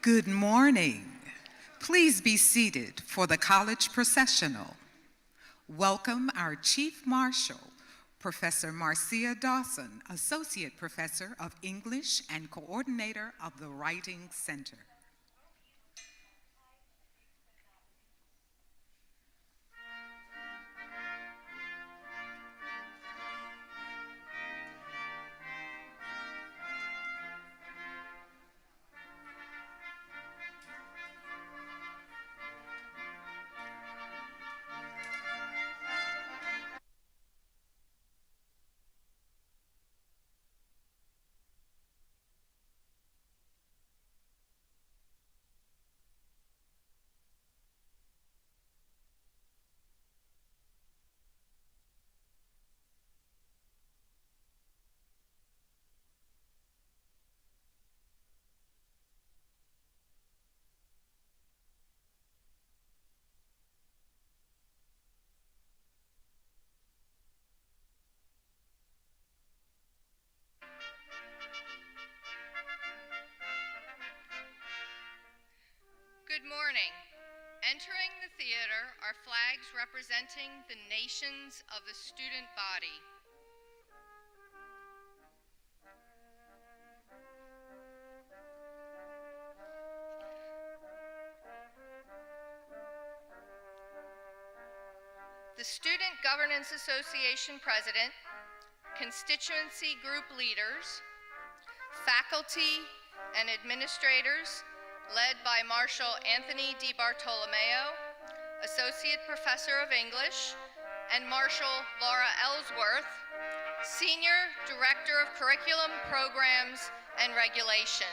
Good morning. Please be seated for the college processional. Welcome our Chief Marshal, Professor Marcia Dawson, Associate Professor of English and Coordinator of the Writing Center. Good morning. Entering the theater are flags representing the nations of the student body. The Student Governance Association President, constituency group leaders, faculty and administrators, led by Marshal Anthony DiBartolomeo, Associate Professor of English, and Marshal Laura Ellsworth, Senior Director of Curriculum, Programs, and Regulation.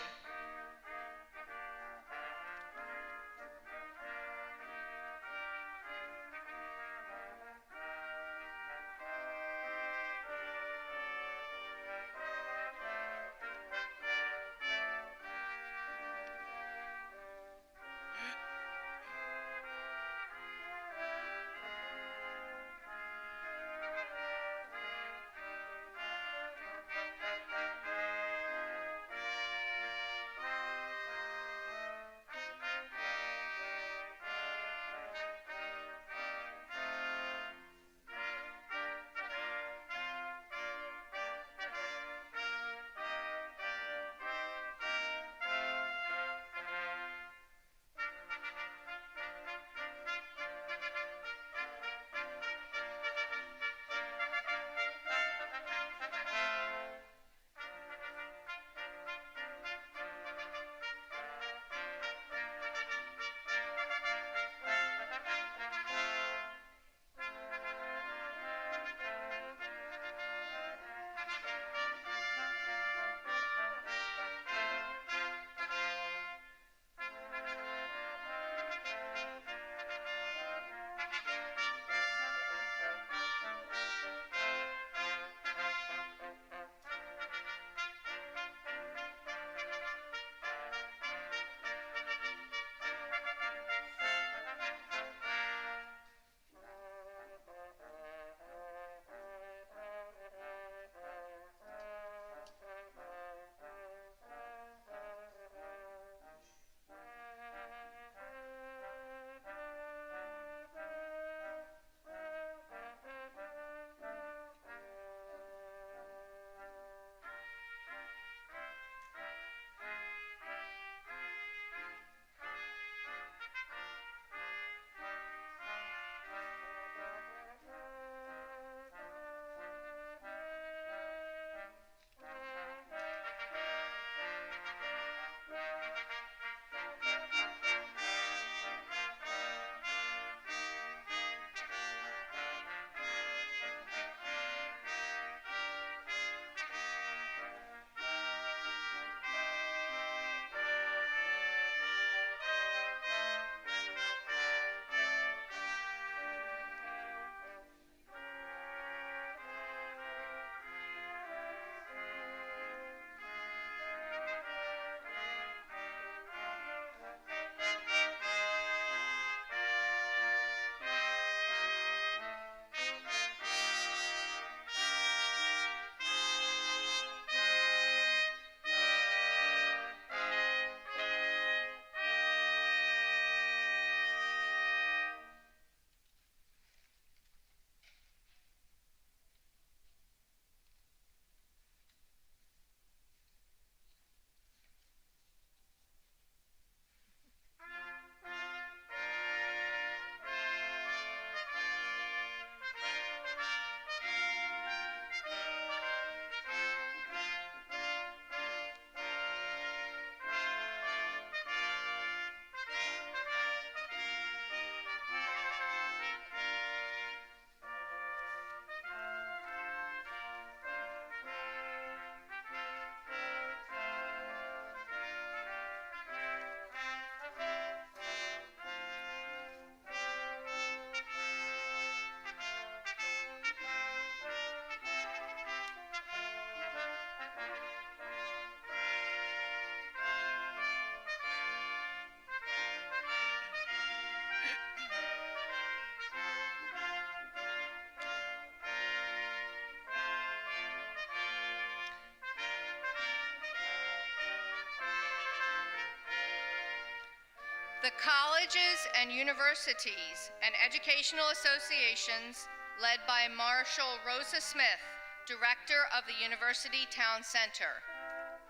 The colleges and universities and educational associations led by Marshal Rosa Smith, Director of the University Town Center.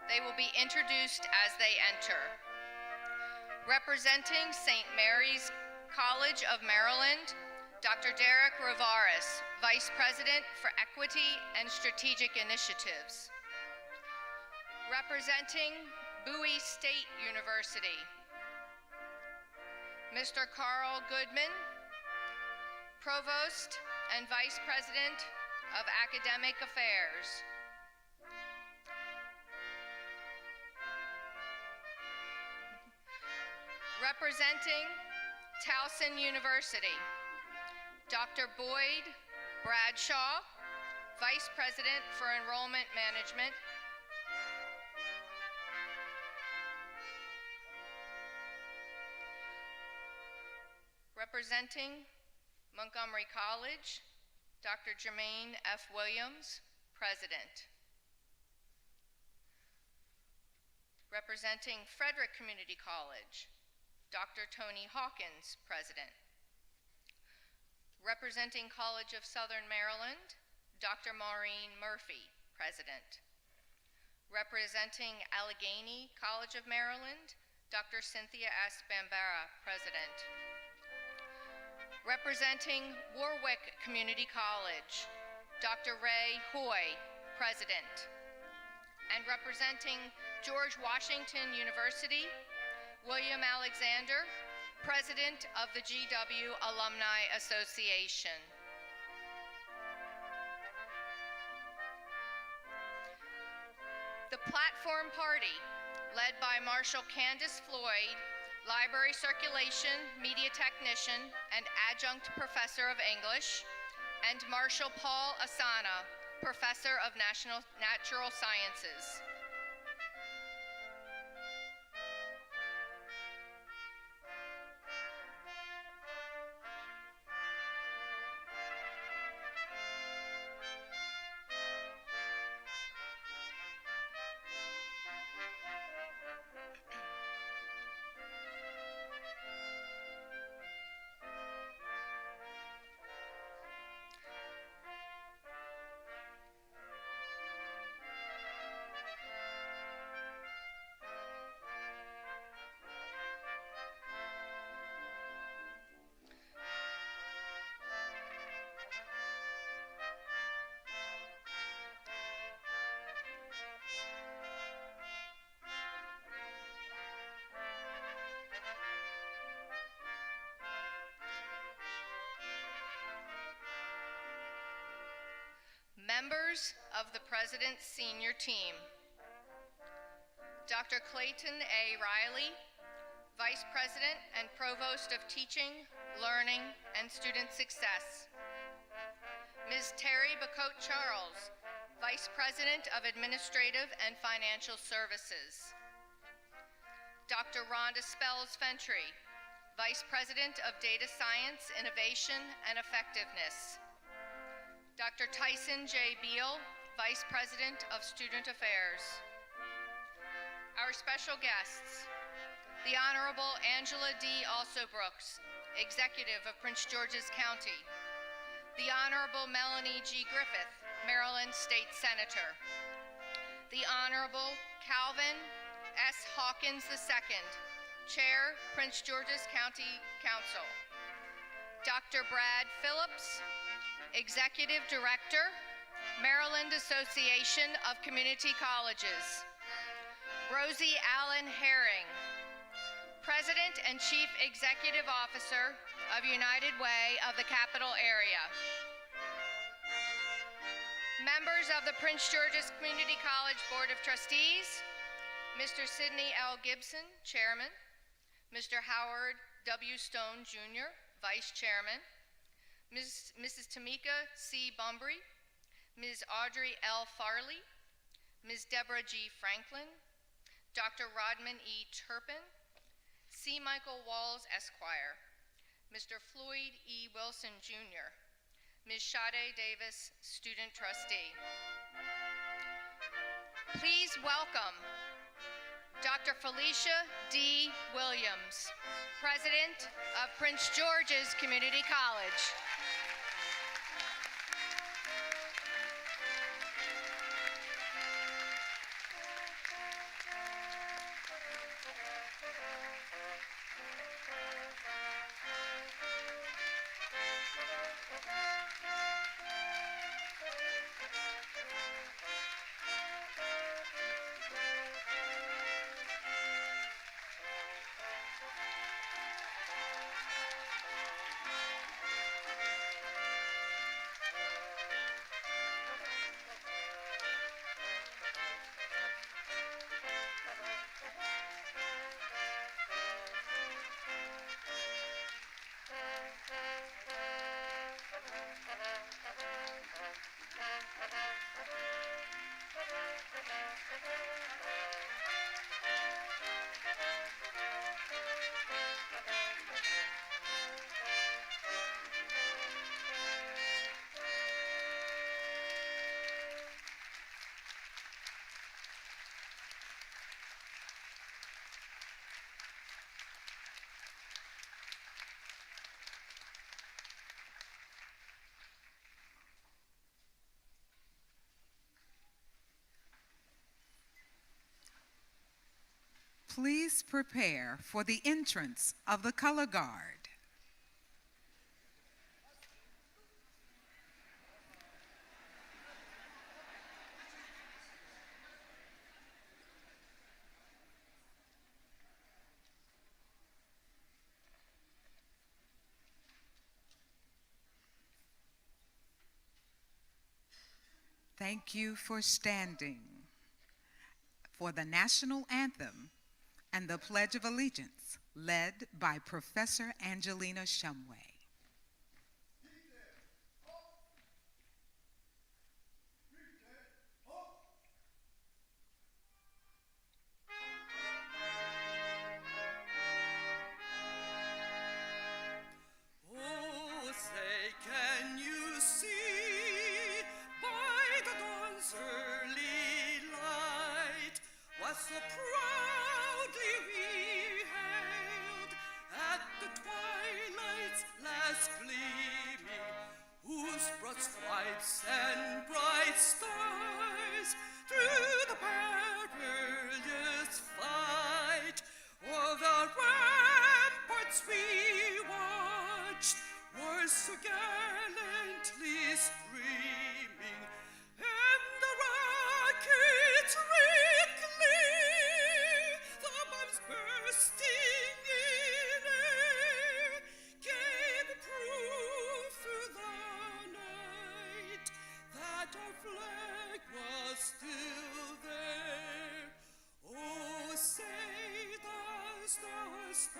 They will be introduced as they enter. Representing St. Mary's College of Maryland, Dr. Derek Rivaris, Vice President for Equity and Strategic Initiatives. Representing Bowie State University, Mr. Carl Goodman, Provost and Vice President of Academic Affairs. Representing Towson University, Dr. Boyd Bradshaw, Vice President for Enrollment Management. Representing Montgomery College, Dr. Jermaine F. Williams, President. Representing Frederick Community College, Dr. Tony Hawkins, President. Representing College of Southern Maryland, Dr. Maureen Murphy, President. Representing Allegheny College of Maryland, Dr. Cynthia S. Bambara, President. Representing Warwick Community College, Dr. Ray Hoy, President. And representing George Washington University, William Alexander, President of the GW Alumni Association. The Platform Party, led by Marshal Candace Floyd, Library Circulation, Media Technician, and Adjunct Professor of English, and Marshal Paul Asana, Professor of Natural Sciences. Members of the President's Senior Team. Dr. Clayton A. Riley, Vice President and Provost of Teaching, Learning, and Student Success. Ms. Terry Bacote Charles, Vice President of Administrative and Financial Services. Dr. Rhonda Spells Fentry, Vice President of Data Science, Innovation, and Effectiveness. Dr. Tyson J. Beal, Vice President of Student Affairs. Our special guests, the Honorable Angela D. Alsobrooks, Executive of Prince George's County. The Honorable Melanie G. Griffith, Maryland State Senator. The Honorable Calvin S. Hawkins II, Chair, Prince George's County Council. Dr. Brad Phillips, Executive Director, Maryland Association of Community Colleges. Rosie Allen Herring, President and Chief Executive Officer of United Way of the Capital Area. Members of the Prince George's Community College Board of Trustees, Mr. Sidney L. Gibson, Chairman, Mr. Howard W. Stone, Jr., Vice Chairman, Mrs. Tamika C. Bumbry, Ms. Audrey L. Farley, Ms. Deborah G. Franklin, Dr. Rodman E. Turpin, C. Michael Walls, Esquire, Mr. Floyd E. Wilson, Jr., Ms. Sade Davis, Student Trustee. Please welcome Dr. Dr. Falecia D. Williams, President of Prince George's Community College. Please prepare for the entrance of the color guard. Thank you for standing for the national anthem and the Pledge of Allegiance, led by Professor Angelina Shumway. Oh, say, can you see by the dawn's early light what so proudly we hailed at the twilight's last gleaming, whose broad stripes and bright stars through the perilous fight o'er the ramparts we watched were so gallantly streaming, and the rockets red glare, the bombs bursting in air, gave proof through the night that our flag was still there. Oh, say the star-spangled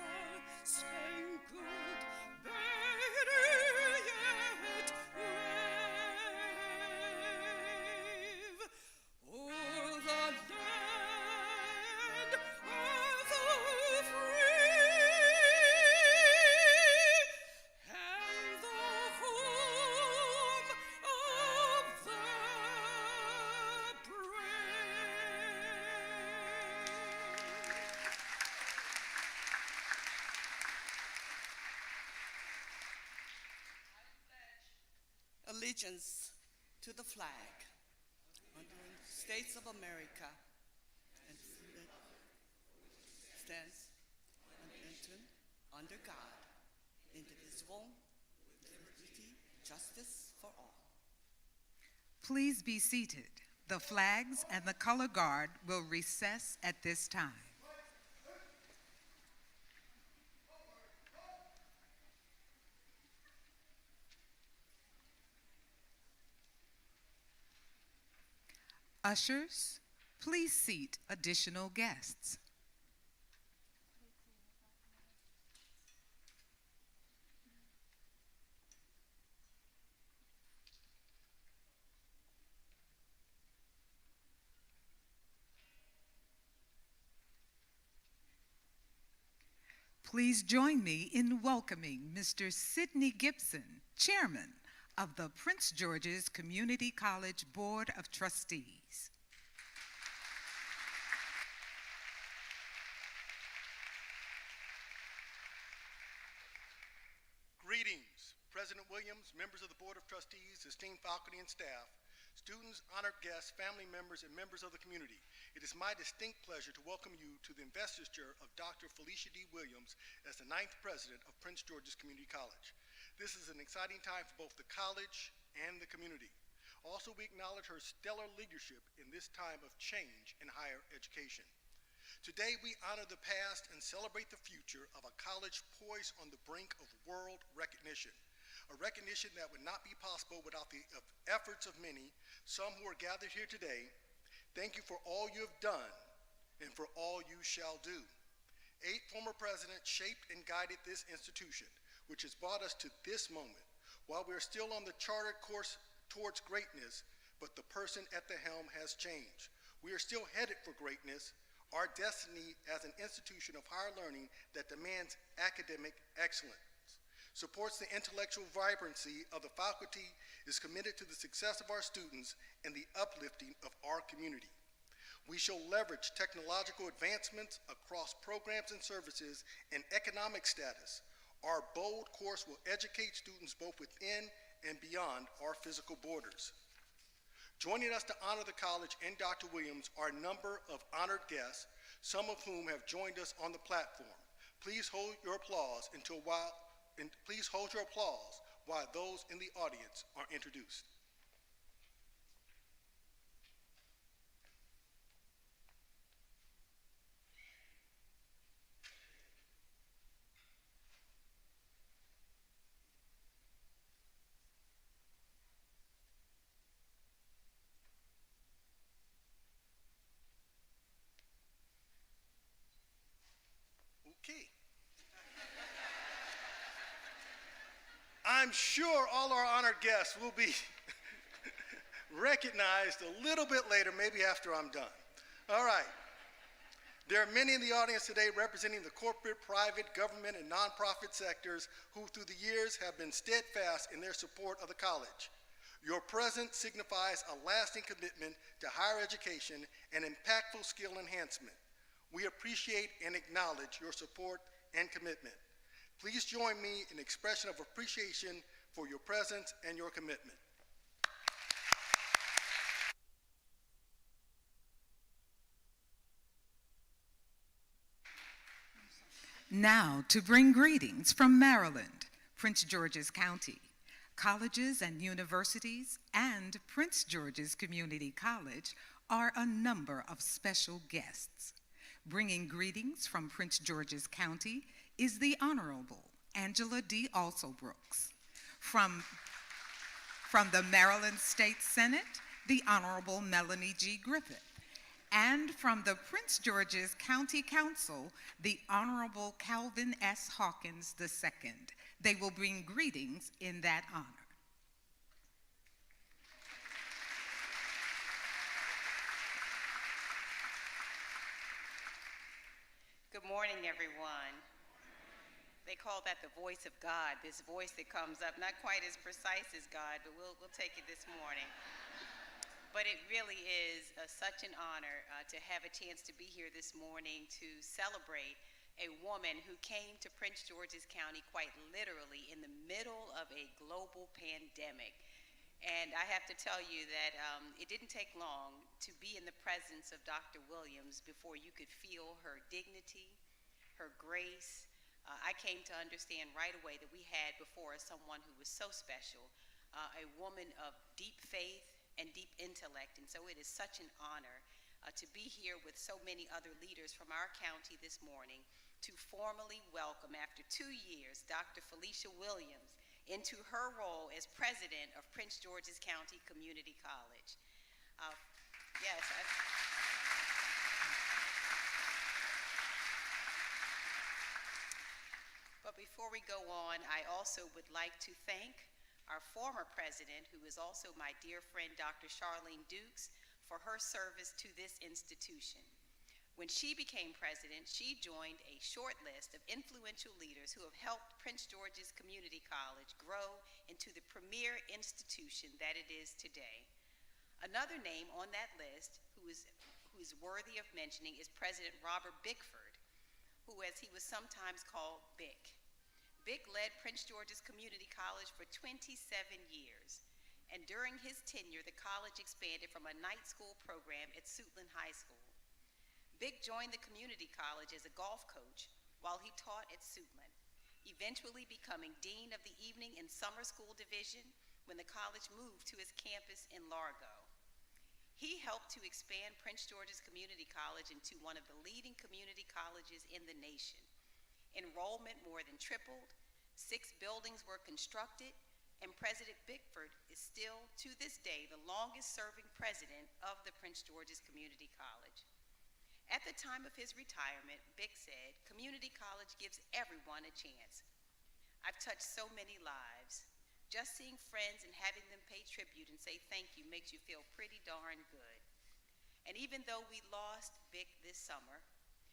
banner yet wave o'er the land of the free and the home of the brave. Allegiance to the flag of the States of America and stands under God, indivisible, with liberty, justice for all. Please be seated. The flags and the color guard will recess at this time. Ushers, please seat additional guests. Please join me in welcoming Mr. Sidney Gibson, Chairman of the Prince George's Community College Board of Trustees. President Williams, members of the Board of Trustees, esteemed faculty and staff, students, honored guests, family members, and members of the community, it is my distinct pleasure to welcome you to the investiture of Dr. Falecia D. Williams as the 9th president of Prince George's Community College. This is an exciting time for both the college and the community. Also, we acknowledge her stellar leadership in this time of change in higher education. Today, we honor the past and celebrate the future of a college poised on the brink of world recognition, a recognition that would not be possible without the efforts of many, some who are gathered here today. Thank you for all you have done and for all you shall do. 8 former presidents shaped and guided this institution, which has brought us to this moment. While we are still on the charted course towards greatness, but the person at the helm has changed. We are still headed for greatness, our destiny as an institution of higher learning that demands academic excellence, supports the intellectual vibrancy of the faculty, is committed to the success of our students and the uplifting of our community. We shall leverage technological advancements across programs and services and economic status. Our bold course will educate students both within and beyond our physical borders. Joining us to honor the college and Dr. Williams are a number of honored guests, some of whom have joined us on the platform. Please hold your applause while those in the audience are introduced. Okay. I'm sure all our honored guests will be recognized a little bit later, maybe after I'm done. All right. There are many in the audience today representing the corporate, private, government, and nonprofit sectors who through the years have been steadfast in their support of the college. Your presence signifies a lasting commitment to higher education and impactful skill enhancement. We appreciate and acknowledge your support and commitment. Please join me in expression of appreciation for your presence and your commitment. Now to bring greetings from Maryland, Prince George's County, colleges and universities, and Prince George's Community College are a number of special guests. Bringing greetings from Prince George's County is the Honorable Angela D. Alsobrooks. From the Maryland State Senate, the Honorable Melanie G. Griffith. And from the Prince George's County Council, the Honorable Calvin S. Hawkins II. They will bring greetings in that honor. Good morning, everyone. They call that the voice of God, this voice that comes up, not quite as precise as God, but we'll take it this morning. But it really is such an honor to have a chance to be here this morning to celebrate a woman who came to Prince George's County quite literally in the middle of a global pandemic. And I have to tell you that it didn't take long to be in the presence of Dr. Williams before you could feel her dignity, her grace. I came to understand right away that we had before us someone who was so special, a woman of deep faith and deep intellect. And so it is such an honor to be here with so many other leaders from our county this morning to formally welcome, after 2 years, Dr. Falecia Williams into her role as president of Prince George's County Community College. Yes. But before we go on, I also would like to thank our former president, who is also my dear friend, Dr. Charlene Dukes, for her service to this institution. When she became president, she joined a short list of influential leaders who have helped Prince George's Community College grow into the premier institution that it is today. Another name on that list who is worthy of mentioning is President Robert Bickford, who, as he was sometimes called, Bick. Vic led Prince George's Community College for 27 years, and during his tenure, the college expanded from a night school program at Suitland High School. Vic joined the community college as a golf coach while he taught at Suitland, eventually becoming Dean of the Evening and Summer School Division when the college moved to his campus in Largo. He helped to expand Prince George's Community College into one of the leading community colleges in the nation. Enrollment more than tripled, 6 buildings were constructed, and President Bickford is still, to this day, the longest-serving president of the Prince George's Community College. At the time of his retirement, Bick said, "Community college gives everyone a chance. I've touched so many lives. Just seeing friends and having them pay tribute and say thank you makes you feel pretty darn good." And even though we lost Vic this summer,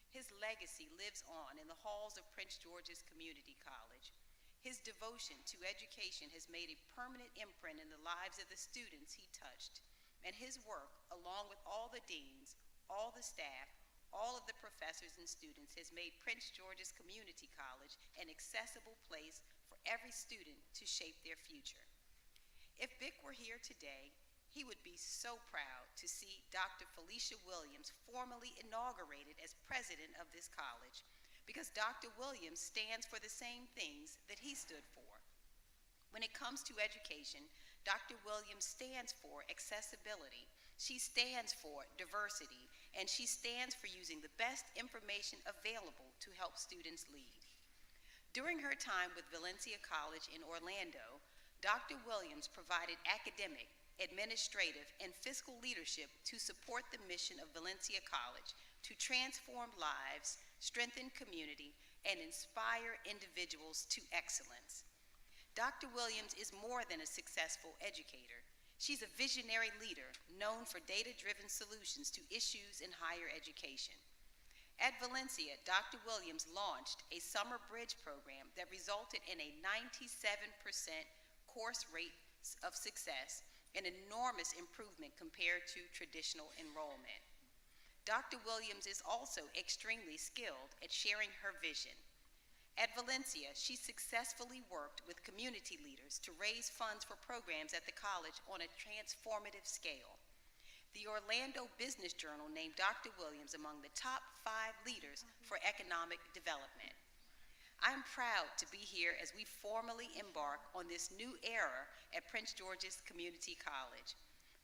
his legacy lives on in the halls of Prince George's Community College. His devotion to education has made a permanent imprint in the lives of the students he touched, and his work, along with all the deans, all the staff, all of the professors and students, has made Prince George's Community College an accessible place for every student to shape their future. If Vic were here today, he would be so proud to see Dr. Falecia Williams formally inaugurated as president of this college, because Dr. Williams stands for the same things that he stood for. When it comes to education, Dr. Williams stands for accessibility, she stands for diversity, and she stands for using the best information available to help students lead. During her time with Falecia College in Orlando, Dr. Williams provided academic, administrative, and fiscal leadership to support the mission of Falecia College to transform lives, strengthen community, and inspire individuals to excellence. Dr. Williams is more than a successful educator. She's a visionary leader known for data-driven solutions to issues in higher education. At Falecia, Dr. Williams launched a summer bridge program that resulted in a 97% course rate of success, an enormous improvement compared to traditional enrollment. Dr. Williams is also extremely skilled at sharing her vision. At Falecia, she successfully worked with community leaders to raise funds for programs at the college on a transformative scale. The Orlando Business Journal named Dr. Williams among the top 5 leaders for economic development. I'm proud to be here as we formally embark on this new era at Prince George's Community College.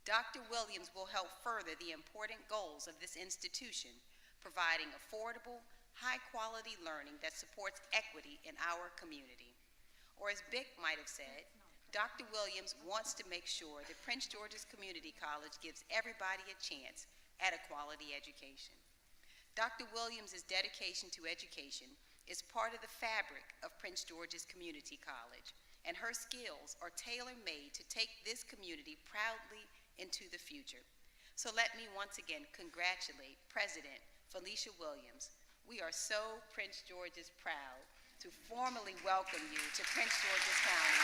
Dr. Williams will help further the important goals of this institution, providing affordable, high-quality learning that supports equity in our community. Or as Bick might have said, Dr. Williams wants to make sure that Prince George's Community College gives everybody a chance at a quality education. Dr. Williams' dedication to education is part of the fabric of Prince George's Community College, and her skills are tailor-made to take this community proudly into the future. So let me once again congratulate President Falecia Williams. We are so Prince George's proud to formally welcome you to Prince George's County.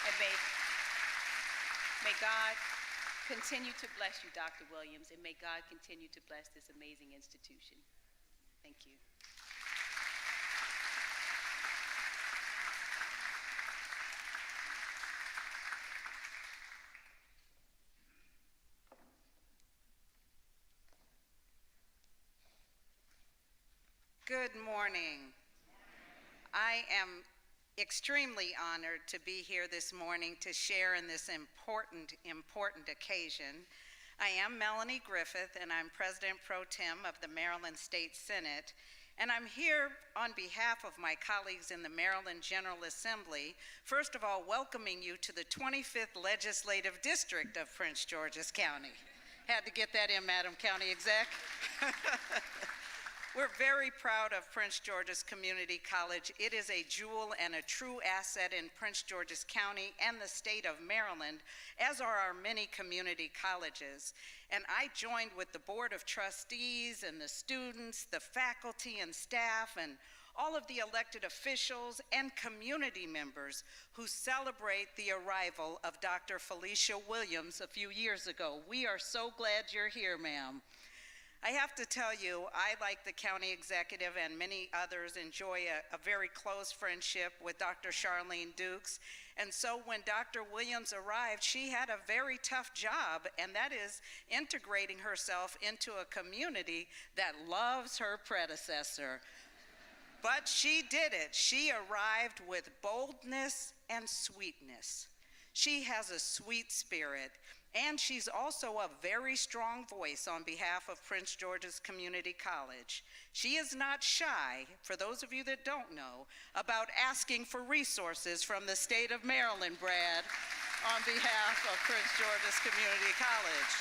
And may God continue to bless you, Dr. Williams, and may God continue to bless this amazing institution. Thank you. Good morning. I am extremely honored to be here this morning to share in this important occasion. I am Melanie Griffith, and I'm President Pro Tem of the Maryland State Senate, and I'm here on behalf of my colleagues in the Maryland General Assembly, first of all welcoming you to the 25th Legislative District of Prince George's County. Had to get that in, Madam County Exec. We're very proud of Prince George's Community College. It is a jewel and a true asset in Prince George's County and the state of Maryland, as are our many community colleges. And I joined with the Board of Trustees and the students, the faculty and staff, and all of the elected officials and community members who celebrate the arrival of Dr. Falecia Williams a few years ago. We are so glad you're here, ma'am. I have to tell you, I, like the county executive and many others, enjoy a very close friendship with Dr. Charlene Dukes. And so when Dr. Williams arrived, she had a very tough job, and that is integrating herself into a community that loves her predecessor. But she did it. She arrived with boldness and sweetness. She has a sweet spirit, and she's also a very strong voice on behalf of Prince George's Community College. She is not shy, for those of you that don't know, about asking for resources from the state of Maryland, Brad, on behalf of Prince George's Community College.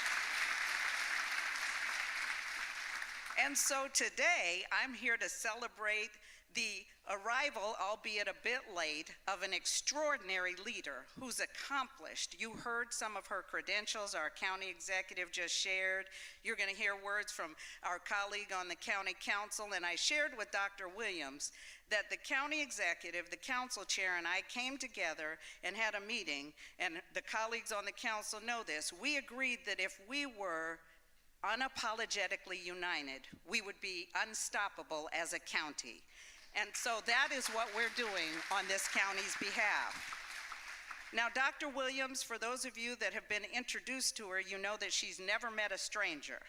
And so today, I'm here to celebrate the arrival, albeit a bit late, of an extraordinary leader who's accomplished. You heard some of her credentials, our county executive just shared. You're going to hear words from our colleague on the county council, and I shared with Dr. Williams that the county executive, the council chair, and I came together and had a meeting, and the colleagues on the council know this. We agreed that if we were unapologetically united, we would be unstoppable as a county. And so that is what we're doing on this county's behalf. Now, Dr. Williams, for those of you that have been introduced to her, you know that she's never met a stranger.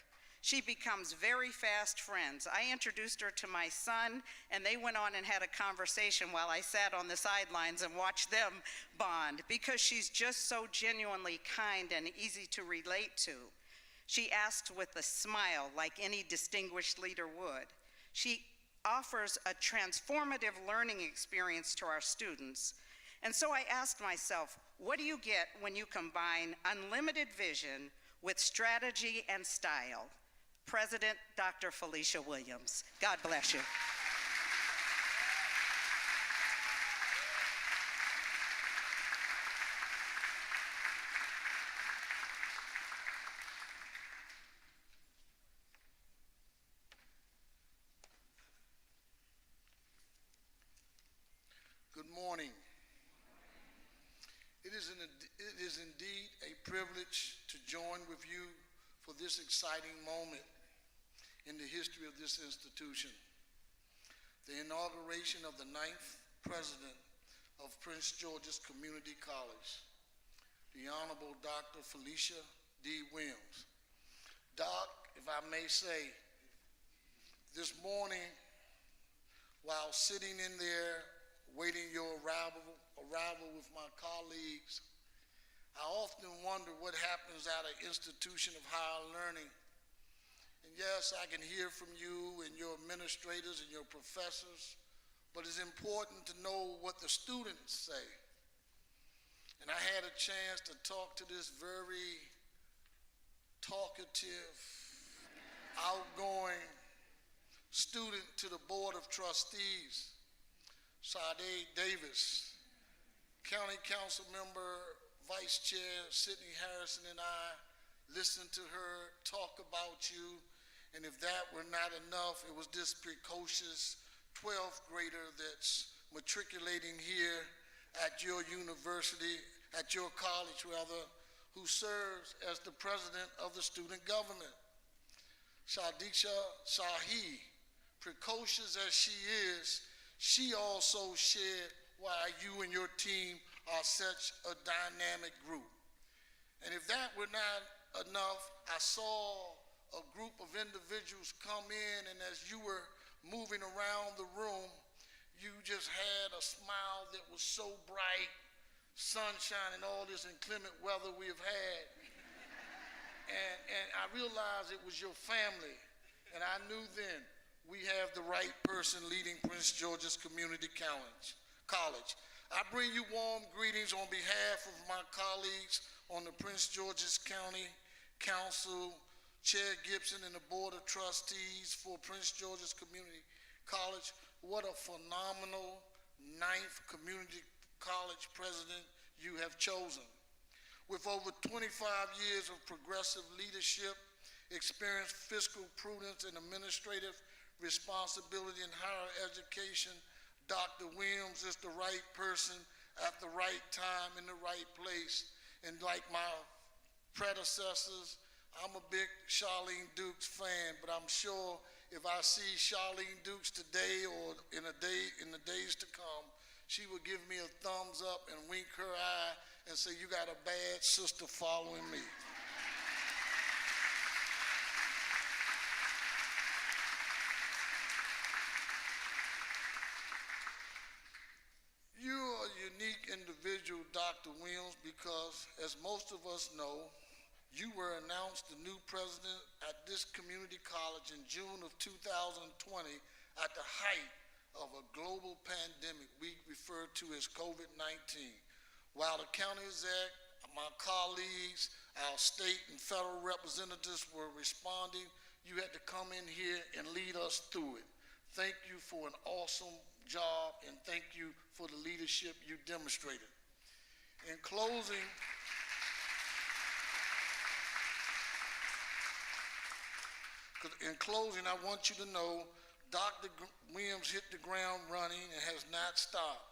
She becomes very fast friends. I introduced her to my son, and they went on and had a conversation while I sat on the sidelines and watched them bond, because she's just so genuinely kind and easy to relate to. She asks with a smile, like any distinguished leader would. She offers a transformative learning experience to our students. And so I asked myself, what do you get when you combine unlimited vision with strategy and style? President Dr. Falecia Williams. God bless you. Good morning. It is indeed a privilege to join with you for this exciting moment in the history of this institution, the inauguration of the 9th president of Prince George's Community College, the Honorable Dr. Falecia D. Williams. Doc, if I may say, this morning, while sitting in there waiting your arrival with my colleagues, I often wonder what happens at an institution of higher learning. And yes, I can hear from you and your administrators and your professors, but it's important to know what the students say. And I had a chance to talk to this very talkative, outgoing student to the Board of Trustees, Sade Davis, County Council Member, Vice Chair Sidney Harrison, and I listened to her talk about you, and if that were not enough, it was this precocious 12th grader that's matriculating here at your university, at your college rather, who serves as the president of the student government. Shadisha Shahi, precocious as she is, she also shared why you and your team are such a dynamic group. And if that were not enough, I saw a group of individuals come in, and as you were moving around the room, you just had a smile that was so bright, sunshine and all this inclement weather we have had. And I realized it was your family, and I knew then we have the right person leading Prince George's Community College. I bring you warm greetings on behalf of my colleagues on the Prince George's County Council, Chair Gibson, and the Board of Trustees for Prince George's Community College. What a phenomenal 9th community college president you have chosen. With over 25 years of progressive leadership, experience, fiscal prudence, and administrative responsibility in higher education, Dr. Williams is the right person at the right time in the right place. And like my predecessors, I'm a big Charlene Dukes fan, but I'm sure if I see Charlene Dukes today or in the days to come, she would give me a thumbs up and wink her eye and say, "You got a bad sister following me." You're a unique individual, Dr. Williams, because as most of us know, you were announced the new president at this community college in June of 2020 at the height of a global pandemic we refer to as COVID-19. While the county exec, my colleagues, our state and federal representatives were responding, you had to come in here and lead us through it. Thank you for an awesome job, and thank you for the leadership you demonstrated. In closing, I want you to know Dr. Williams hit the ground running and has not stopped.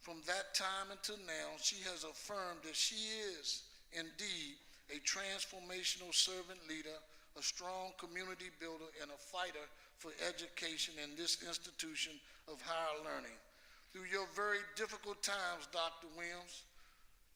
From that time until now, she has affirmed that she is indeed a transformational servant leader, a strong community builder, and a fighter for education in this institution of higher learning. Through your very difficult times, Dr. Williams,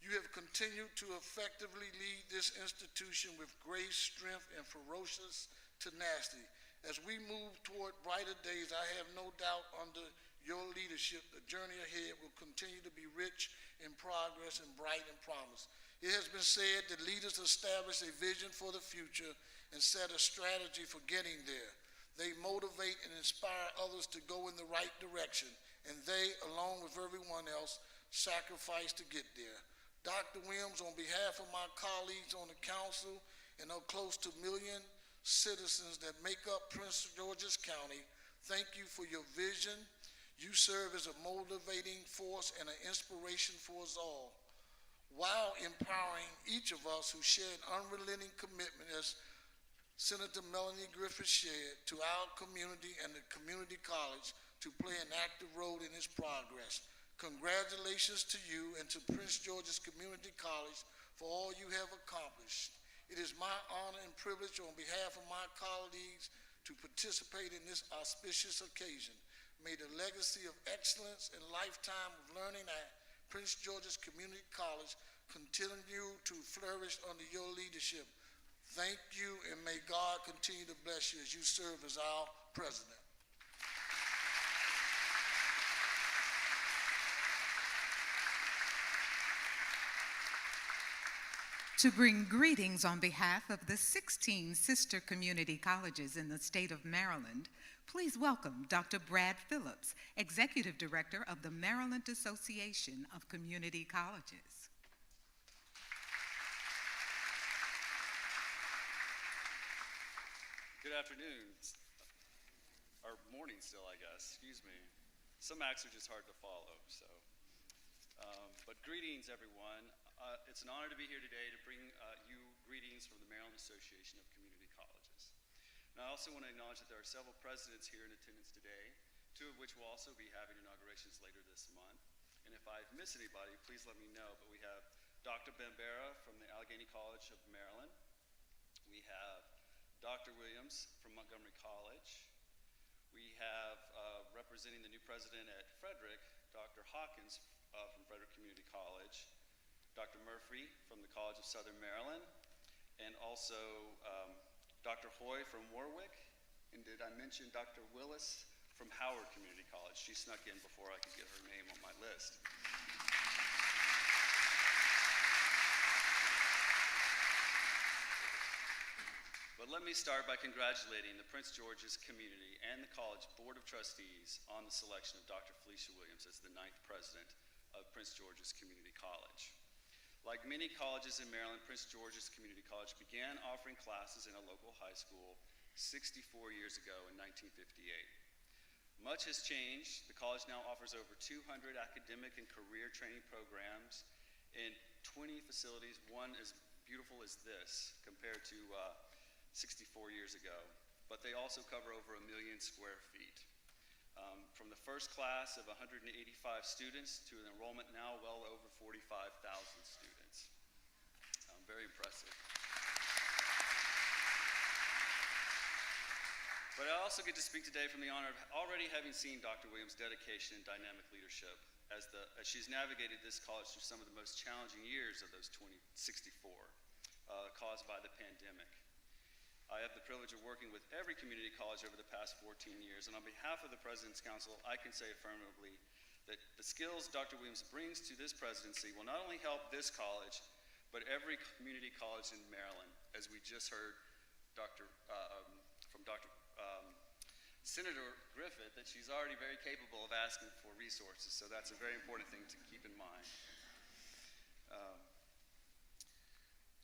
you have continued to effectively lead this institution with grace, strength, and ferocious tenacity. As we move toward brighter days, I have no doubt under your leadership, the journey ahead will continue to be rich in progress and bright in promise. It has been said that leaders establish a vision for the future and set a strategy for getting there. They motivate and inspire others to go in the right direction, and they, along with everyone else, sacrifice to get there. Dr. Williams, on behalf of my colleagues on the council and of close to a million citizens that make up Prince George's County, thank you for your vision. You serve as a motivating force and an inspiration for us all, while empowering each of us who share an unrelenting commitment, as Senator Melanie Griffith shared, to our community and the community college to play an active role in its progress. Congratulations to you and to Prince George's Community College for all you have accomplished. It is my honor and privilege on behalf of my colleagues to participate in this auspicious occasion. May the legacy of excellence and lifetime of learning at Prince George's Community College continue to flourish under your leadership. Thank you, and may God continue to bless you as you serve as our president. To bring greetings on behalf of the 16 sister community colleges in the state of Maryland, please welcome Dr. Brad Phillips, Executive Director of the Maryland Association of Community Colleges. Good afternoon, or morning still, I guess, excuse me. Some acts are just hard to follow, so. But greetings, everyone. It's an honor to be here today to bring you greetings from the Maryland Association of Community Colleges. And I also want to acknowledge that there are several presidents here in attendance today, two of which will also be having inaugurations later this month. And if I've missed anybody, please let me know. But we have Dr. Bambera from the Allegheny College of Maryland. We have Dr. Williams from Montgomery College. We have representing the new president at Frederick, Dr. Hawkins from Frederick Community College, Dr. Murphy from the College of Southern Maryland, and also Dr. Hoy from Warwick. And did I mention Dr. Willis from Howard Community College? She snuck in before I could get her name on my list. But let me start by congratulating the Prince George's community and the College Board of Trustees on the selection of Dr. Falecia Williams as the 9th president of Prince George's Community College. Like many colleges in Maryland, Prince George's Community College began offering classes in a local high school 64 years ago in 1958. Much has changed. The college now offers over 200 academic and career training programs in 20 facilities, one as beautiful as this compared to 64 years ago. But they also cover over 1 million square feet. From the first class of 185 students to an enrollment now well over 45,000 students. Very impressive. But I also get to speak today from the honor of already having seen Dr. Williams' dedication and dynamic leadership as she's navigated this college through some of the most challenging years of those 2064 caused by the pandemic. I have the privilege of working with every community college over the past 14 years, and on behalf of the President's Council, I can say affirmatively that the skills Dr. Williams brings to this presidency will not only help this college, but every community college in Maryland, as we just heard from Dr. Senator Griffith, that she's already very capable of asking for resources, so that's a very important thing to keep in mind.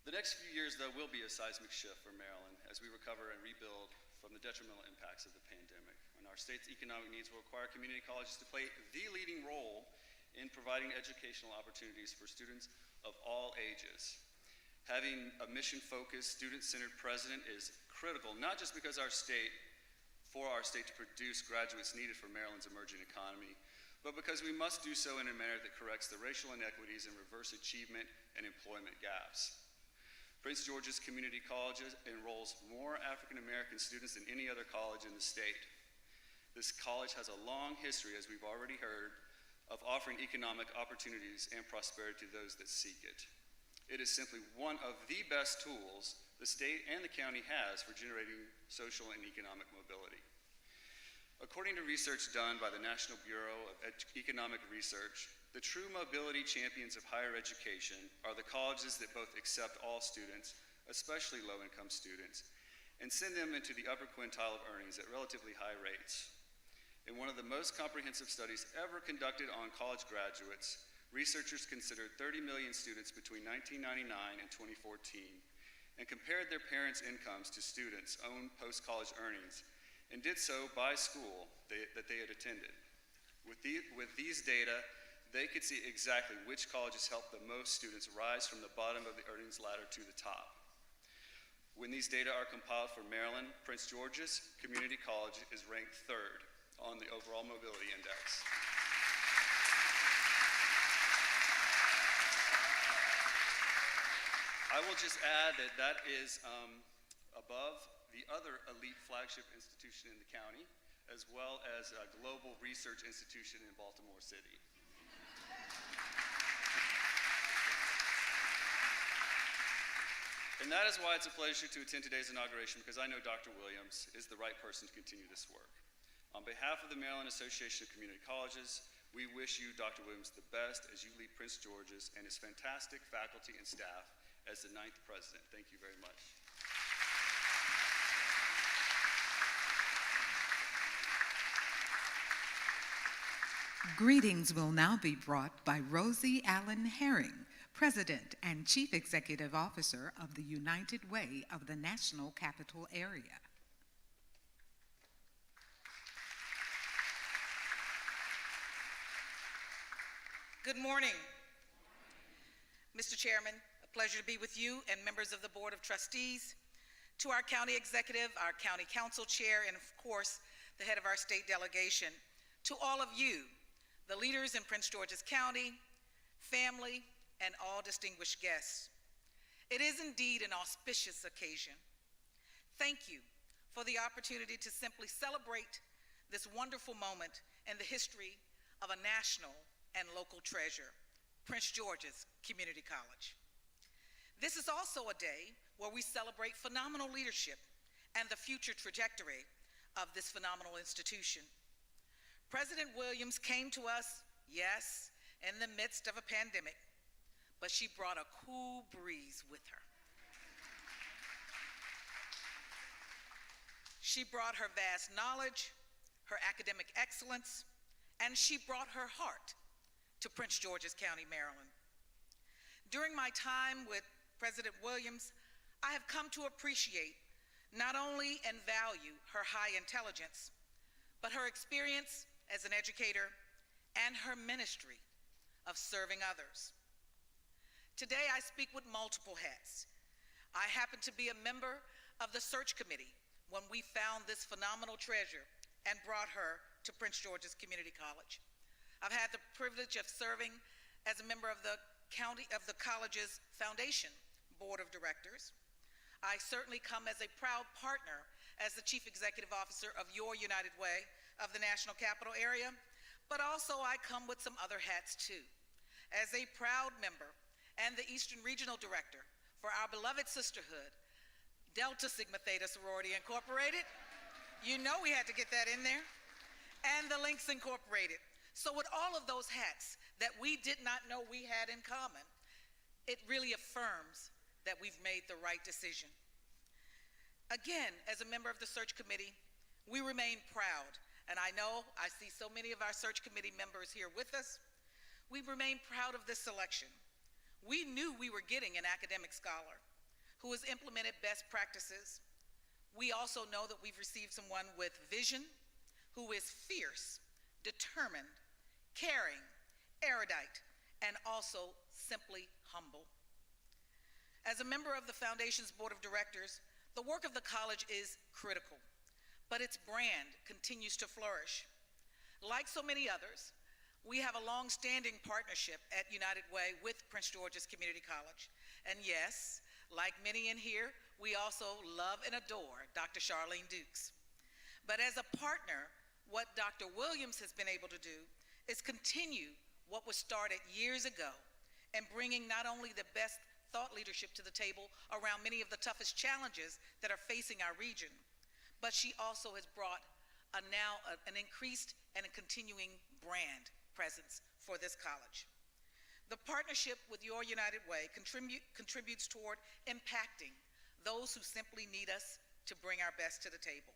The next few years, though, will be a seismic shift for Maryland as we recover and rebuild from the detrimental impacts of the pandemic. And our state's economic needs will require community colleges to play the leading role in providing educational opportunities for students of all ages. Having a mission-focused, student-centered president is critical, not just because for our state to produce graduates needed for Maryland's emerging economy, but because we must do so in a manner that corrects the racial inequities and reverse achievement and employment gaps. Prince George's Community College enrolls more African American students than any other college in the state. This college has a long history, as we've already heard, of offering economic opportunities and prosperity to those that seek it. It is simply one of the best tools the state and the county has for generating social and economic mobility. According to research done by the National Bureau of Economic Research, the true mobility champions of higher education are the colleges that both accept all students, especially low-income students, and send them into the upper quintile of earnings at relatively high rates. In one of the most comprehensive studies ever conducted on college graduates, researchers considered 30 million students between 1999 and 2014 and compared their parents' incomes to students' own post-college earnings and did so by school that they had attended. With these data, they could see exactly which colleges helped the most students rise from the bottom of the earnings ladder to the top. When these data are compiled for Maryland, Prince George's Community College is ranked 3rd on the overall mobility index. I will just add that that is above the other elite flagship institution in the county, as well as a global research institution in Baltimore City. And that is why it's a pleasure to attend today's inauguration, because I know Dr. Williams is the right person to continue this work. On behalf of the Maryland Association of Community Colleges, we wish you, Dr. Williams, the best as you lead Prince George's and his fantastic faculty and staff as the 9th president. Thank you very much. Greetings will now be brought by Rosie Allen Herring, President and Chief Executive Officer of the United Way of the National Capital Area. Good morning. Mr. Chairman, a pleasure to be with you and members of the Board of Trustees, to our county executive, our county council chair, and of course, the head of our state delegation, to all of you, the leaders in Prince George's County, family, and all distinguished guests. It is indeed an auspicious occasion. Thank you for the opportunity to simply celebrate this wonderful moment in the history of a national and local treasure, Prince George's Community College. This is also a day where we celebrate phenomenal leadership and the future trajectory of this phenomenal institution. President Williams came to us, yes, in the midst of a pandemic, but she brought a cool breeze with her. She brought her vast knowledge, her academic excellence, and she brought her heart to Prince George's County, Maryland. During my time with President Williams, I have come to appreciate not only and value her high intelligence, but her experience as an educator and her ministry of serving others. Today, I speak with multiple hats. I happen to be a member of the search committee when we found this phenomenal treasure and brought her to Prince George's Community College. I've had the privilege of serving as a member of the college's foundation board of directors. I certainly come as a proud partner as the Chief Executive Officer of your United Way of the National Capital Area, but also I come with some other hats too. As a proud member and the Eastern Regional Director for our beloved sisterhood, Delta Sigma Theta Sorority Incorporated, you know we had to get that in there, and the Links Incorporated. So with all of those hats that we did not know we had in common, it really affirms that we've made the right decision. Again, as a member of the search committee, we remain proud, and I know I see so many of our search committee members here with us. We remain proud of this selection. We knew we were getting an academic scholar who has implemented best practices. We also know that we've received someone with vision, who is fierce, determined, caring, erudite, and also simply humble. As a member of the Foundation's Board of Directors, the work of the college is critical, but its brand continues to flourish. Like so many others, we have a long-standing partnership at United Way with Prince George's Community College. And yes, like many in here, we also love and adore Dr. Charlene Dukes. But as a partner, what Dr. Williams has been able to do is continue what was started years ago and bringing not only the best thought leadership to the table around many of the toughest challenges that are facing our region, but she also has brought an increased and a continuing brand presence for this college. The partnership with your United Way contributes toward impacting those who simply need us to bring our best to the table.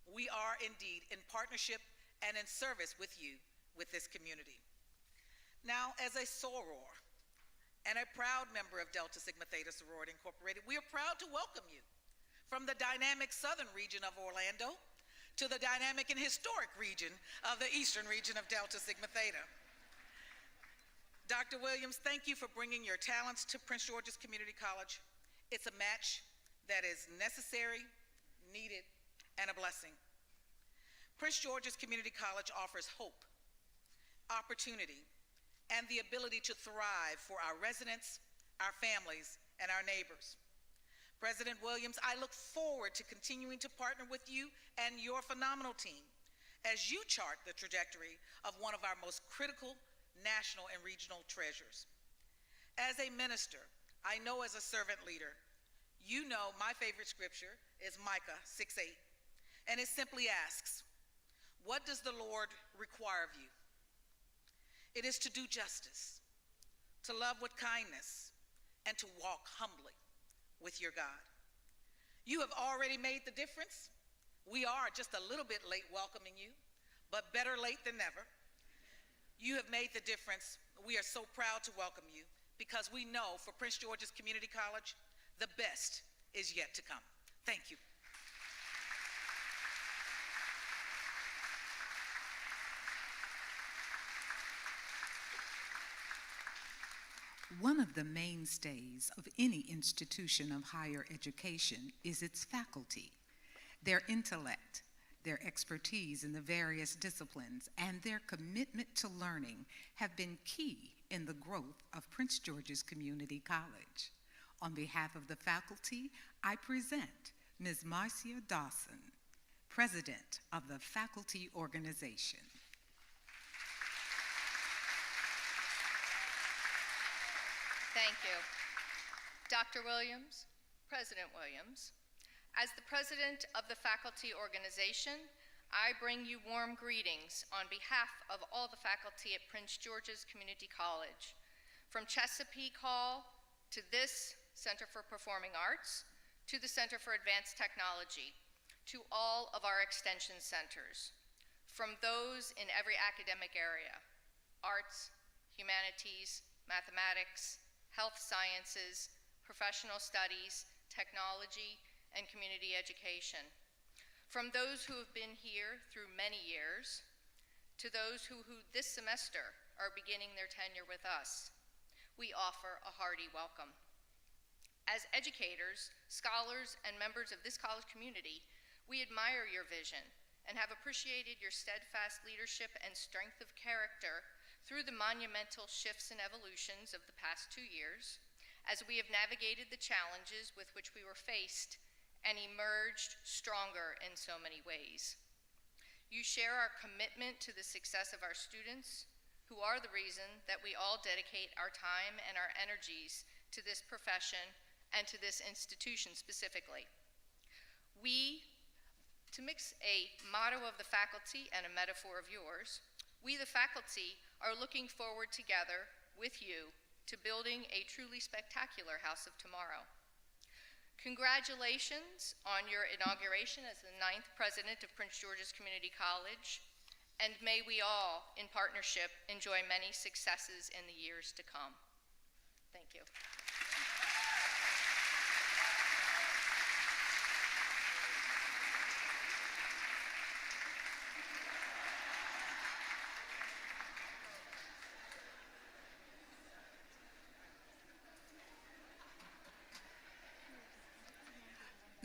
We are indeed in partnership and in service with you, with this community. Now, as a soror and a proud member of Delta Sigma Theta Sorority Incorporated, we are proud to welcome you from the dynamic southern region of Orlando to the dynamic and historic region of the eastern region of Delta Sigma Theta. Dr. Williams, thank you for bringing your talents to Prince George's Community College. It's a match that is necessary, needed, and a blessing. Prince George's Community College offers hope, opportunity, and the ability to thrive for our residents, our families, and our neighbors. President Williams, I look forward to continuing to partner with you and your phenomenal team as you chart the trajectory of one of our most critical national and regional treasures. As a minister, I know as a servant leader, you know my favorite scripture is Micah 6:8, and it simply asks, what does the Lord require of you? It is to do justice, to love with kindness, and to walk humbly with your God. You have already made the difference. We are just a little bit late welcoming you, but better late than never. You have made the difference. We are so proud to welcome you because we know for Prince George's Community College, the best is yet to come. Thank you. One of the mainstays of any institution of higher education is its faculty. Their intellect, their expertise in the various disciplines, and their commitment to learning have been key in the growth of Prince George's Community College. On behalf of the faculty, I present Ms. Marcia Dawson, President of the Faculty Organization. Thank you. Dr. Williams, President Williams, as the President of the Faculty Organization, I bring you warm greetings on behalf of all the faculty at Prince George's Community College, from Chesapeake Hall to this Center for Performing Arts, to the Center for Advanced Technology, to all of our extension centers, from those in every academic area, arts, humanities, mathematics, health sciences, professional studies, technology, and community education. From those who have been here through many years, to those who this semester are beginning their tenure with us, we offer a hearty welcome. As educators, scholars, and members of this college community, we admire your vision and have appreciated your steadfast leadership and strength of character through the monumental shifts and evolutions of the past 2 years, as we have navigated the challenges with which we were faced and emerged stronger in so many ways. You share our commitment to the success of our students, who are the reason that we all dedicate our time and our energies to this profession and to this institution specifically. To mix a motto of the faculty and a metaphor of yours, we, the faculty, are looking forward together with you to building a truly spectacular House of Tomorrow. Congratulations on your inauguration as the 9th president of Prince George's Community College, and may we all, in partnership, enjoy many successes in the years to come. Thank you.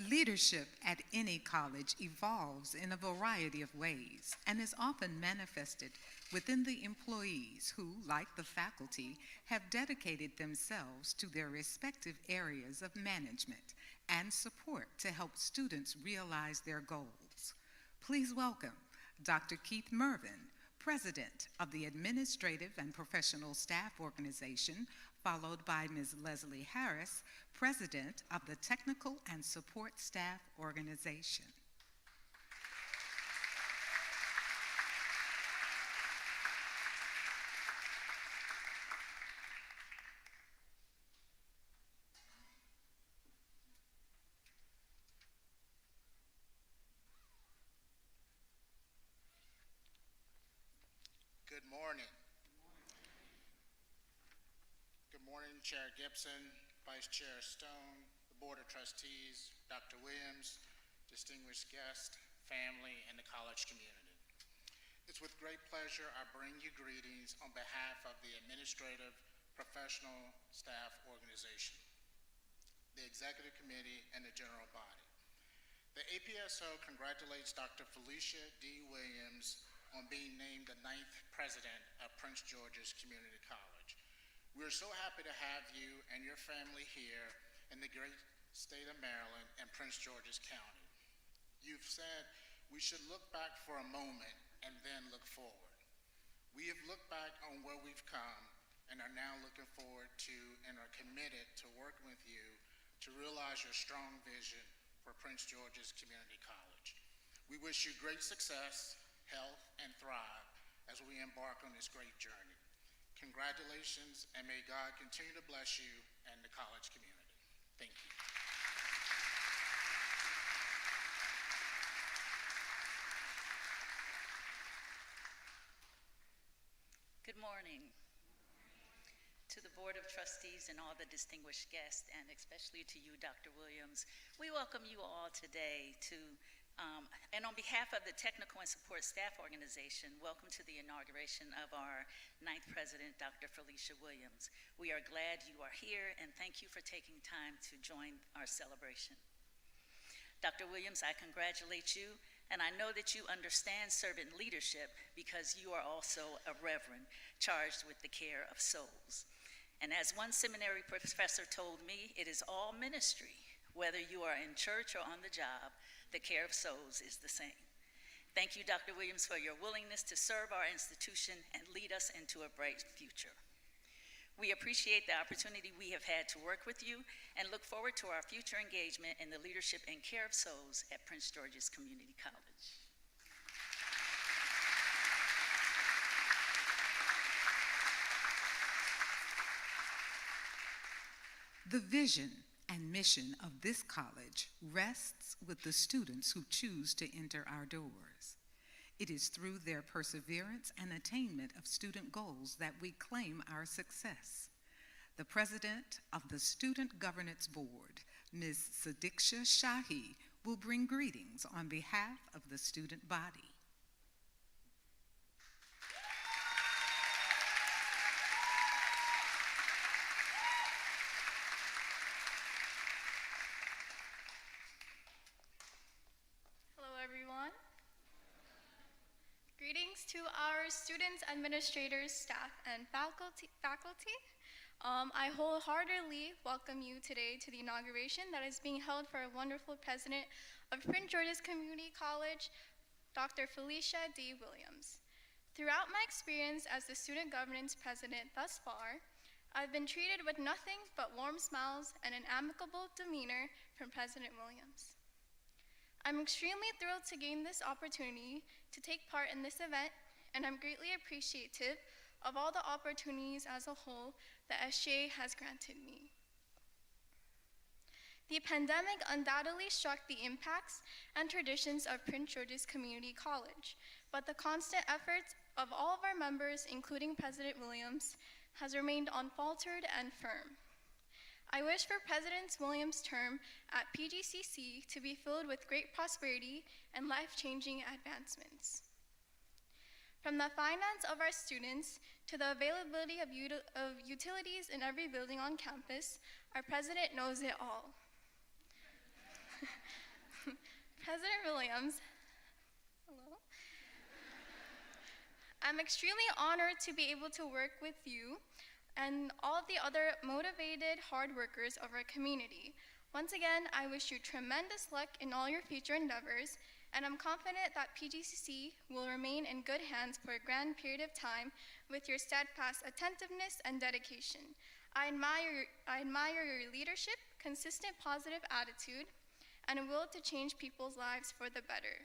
Leadership at any college evolves in a variety of ways and is often manifested within the employees who, like the faculty, have dedicated themselves to their respective areas of management and support to help students realize their goals. Please welcome Dr. Keith Mervin, President of the Administrative and Professional Staff Organization, followed by Ms. Leslie Harris, President of the Technical and Support Staff Organization. Good morning. Good morning, Chair Gibson, Vice Chair Stone, the Board of Trustees, Dr. Williams, distinguished guests, family, and the college community. It's with great pleasure I bring you greetings on behalf of the Administrative Professional Staff Organization, the Executive Committee, and the General Body. The APSO congratulates Dr. Falecia D. Williams on being named the 9th President of Prince George's Community College. We are so happy to have you and your family here in the great state of Maryland and Prince George's County. You've said we should look back for a moment and then look forward. We have looked back on where we've come and are now looking forward to and are committed to working with you to realize your strong vision for Prince George's Community College. We wish you great success, health, and thrive as we embark on this great journey. Congratulations, and may God continue to bless you and the college community. Thank you. Good morning to the Board of Trustees and all the distinguished guests, and especially to you, Dr. Williams. We welcome you all today to and on behalf of the Technical and Support Staff Organization, welcome to the inauguration of our 9th President, Dr. Falecia Williams. We are glad you are here, and thank you for taking time to join our celebration. Dr. Williams, I congratulate you, and I know that you understand servant leadership because you are also a reverend charged with the care of souls. And as one seminary professor told me, it is all ministry. Whether you are in church or on the job, the care of souls is the same. Thank you, Dr. Williams, for your willingness to serve our institution and lead us into a bright future. We appreciate the opportunity we have had to work with you and look forward to our future engagement in the leadership and care of souls at Prince George's Community College. The vision and mission of this college rests with the students who choose to enter our doors. It is through their perseverance and attainment of student goals that we claim our success. The President of the Student Governance Board, Ms. Sadiksha Shahi, will bring greetings on behalf of the student body. Greetings to our students, administrators, staff, and faculty. I wholeheartedly welcome you today to the inauguration that is being held for our wonderful president of Prince George's Community College, Dr. Falecia D. Williams. Throughout my experience as the student governance president thus far, I've been treated with nothing but warm smiles and an amicable demeanor from President Williams. I'm extremely thrilled to gain this opportunity to take part in this event, and I'm greatly appreciative of all the opportunities as a whole that SGA has granted me. The pandemic undoubtedly struck the impacts and traditions of Prince George's Community College, but the constant efforts of all of our members, including President Williams, has remained unfaltered and firm. I wish for President Williams' term at PGCC to be filled with great prosperity and life-changing advancements. From the finance of our students to the availability of utilities in every building on campus, our president knows it all. President Williams, hello. I'm extremely honored to be able to work with you and all of the other motivated hard workers of our community. Once again, I wish you tremendous luck in all your future endeavors, and I'm confident that PGCC will remain in good hands for a grand period of time with your steadfast attentiveness and dedication. I admire your leadership, consistent positive attitude, and a will to change people's lives for the better.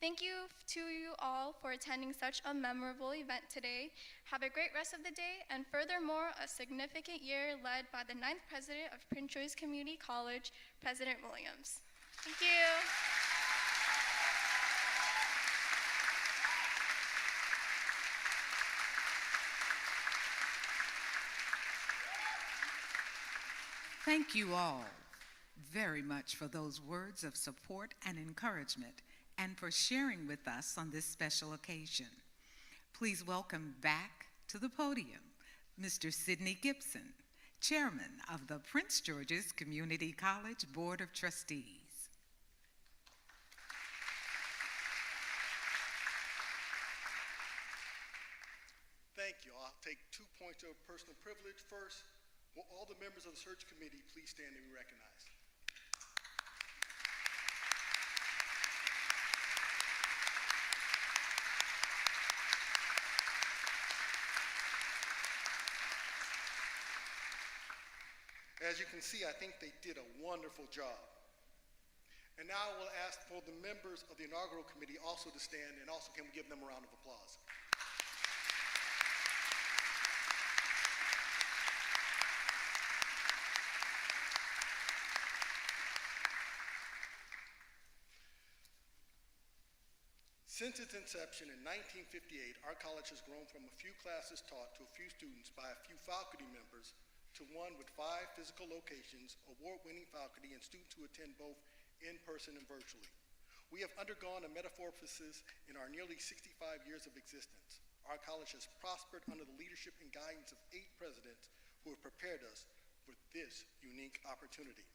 Thank you to you all for attending such a memorable event today. Have a great rest of the day, and furthermore, a significant year led by the 9th president of Prince George's Community College, President Williams. Thank you. Thank you all very much for those words of support and encouragement, and for sharing with us on this special occasion. Please welcome back to the podium Mr. Sidney Gibson, Chairman of the Prince George's Community College Board of Trustees. Thank you. I'll take 2 points of personal privilege. First, will all the members of the search committee please stand and be recognized? As you can see, I think they did a wonderful job. And now I will ask for the members of the inaugural committee also to stand, and also can we give them a round of applause? Since its inception in 1958, our college has grown from a few classes taught to a few students by a few faculty members to one with 5 physical locations, award-winning faculty, and students who attend both in person and virtually. We have undergone a metamorphosis in our nearly 65 years of existence. Our college has prospered under the leadership and guidance of 8 presidents who have prepared us for this unique opportunity.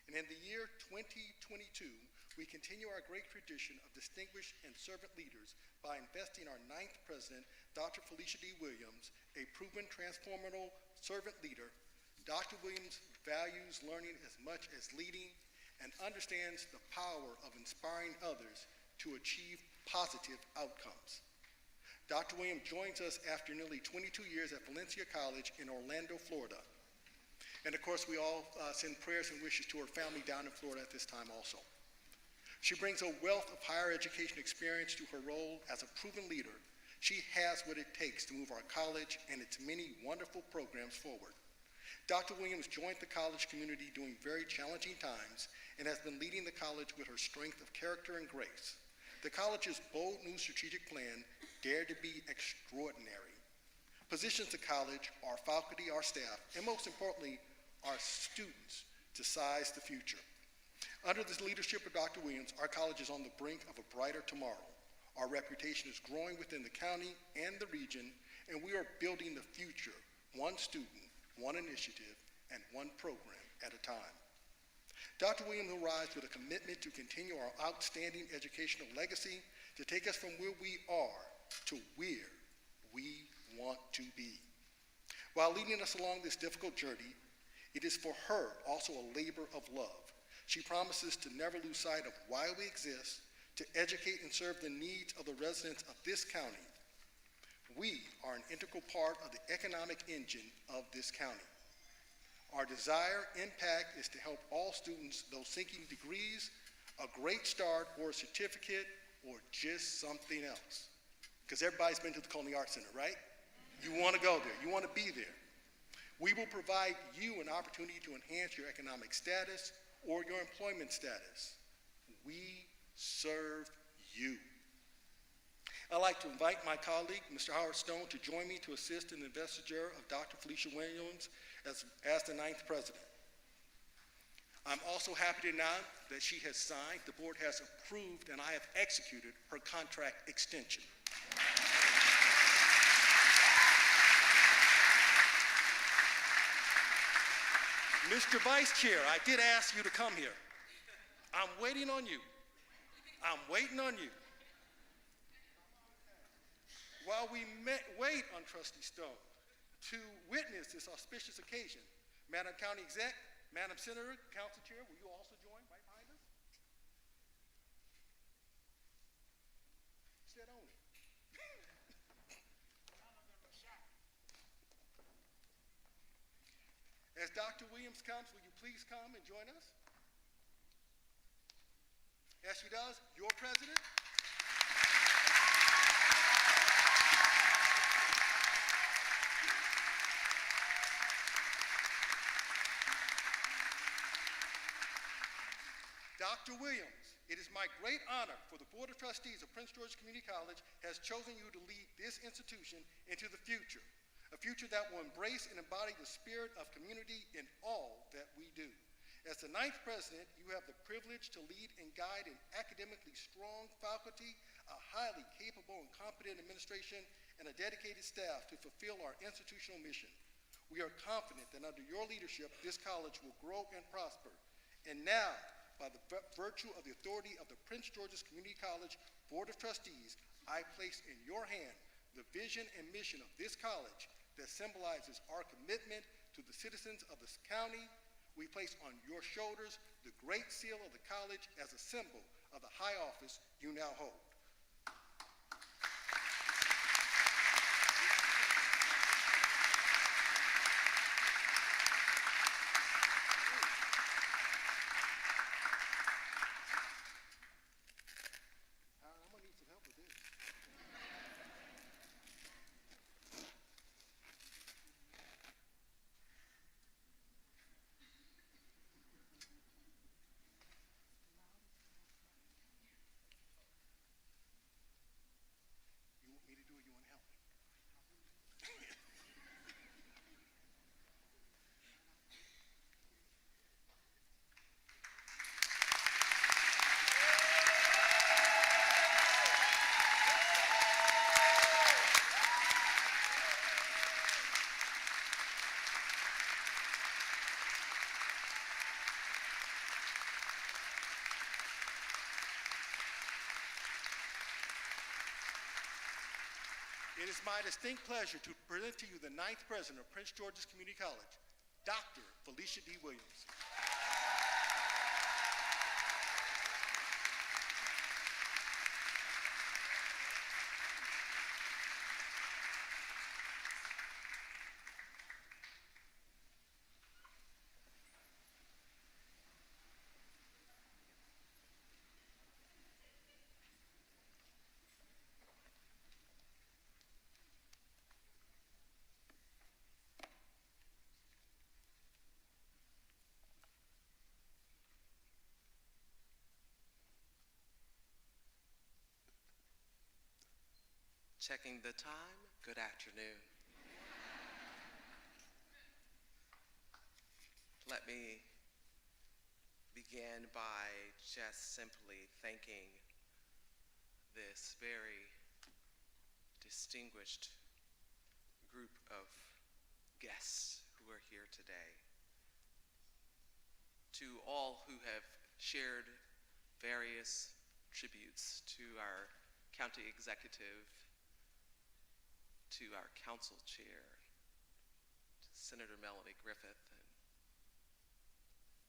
And in the year 2022, we continue our great tradition of distinguished and servant leaders by investing our 9th president, Dr. Falecia D. Williams, a proven transformational servant leader. Dr. Williams values learning as much as leading and understands the power of inspiring others to achieve positive outcomes. Dr. Williams joins us after nearly 22 years at Falecia College in Orlando, Florida. And of course, we all send prayers and wishes to her family down in Florida at this time also. She brings a wealth of higher education experience to her role as a proven leader. She has what it takes to move our college and its many wonderful programs forward. Dr. Williams joined the college community during very challenging times and has been leading the college with her strength of character and grace. The college's bold new strategic plan, Dare to be Extraordinary, positions the college, our faculty, our staff, and most importantly, our students to size the future. Under the leadership of Dr. Williams, our college is on the brink of a brighter tomorrow. Our reputation is growing within the county and the region, and we are building the future, one student, one initiative, and one program at a time. Dr. Williams arrives with a commitment to continue our outstanding educational legacy, to take us from where we are to where we want to be. While leading us along this difficult journey, it is for her also a labor of love. She promises to never lose sight of why we exist, to educate and serve the needs of the residents of this county. We are an integral part of the economic engine of this county. Our desire, impact, is to help all students, those seeking degrees, a great start, or a certificate, or just something else. Because everybody's been to the Culinary Arts Center, right? You want to go there. You want to be there. We will provide you an opportunity to enhance your economic status or your employment status. We serve you. I'd like to invite my colleague, Mr. Howard Stone, to join me to assist in the investiture of Dr. Falecia Williams as the 9th president. I'm also happy to announce that she has signed, the board has approved, and I have executed her contract extension. Mr. Vice Chair, I did ask you to come here. I'm waiting on you. I'm waiting on you. While we wait on Trustee Stone to witness this auspicious occasion, Madam County Exec, Madam Senator, Council Chair, will you also join right behind us? Sit on it. As Dr. Williams comes, will you please come and join us? As she does, your president. Dr. Williams, it is my great honor for the Board of Trustees of Prince George's Community College has chosen you to lead this institution into the future, a future that will embrace and embody the spirit of community in all that we do. As the 9th president, you have the privilege to lead and guide an academically strong faculty, a highly capable and competent administration, and a dedicated staff to fulfill our institutional mission. We are confident that under your leadership, this college will grow and prosper. And now, by the virtue of the authority of the Prince George's Community College Board of Trustees, I place in your hand the vision and mission of this college that symbolizes our commitment to the citizens of this county. We place on your shoulders the great seal of the college as a symbol of the high office you now hold. I'm gonna need some help with this. You want me to do it? You want to help me? It is my distinct pleasure to present to you the 9th president of Prince George's Community College, Dr. Falecia D. Williams. Checking the time. Good afternoon. Let me begin by just simply thanking this very distinguished group of guests who are here today. To all who have shared various tributes to our county executive, to our council chair, Senator Melanie Griffith,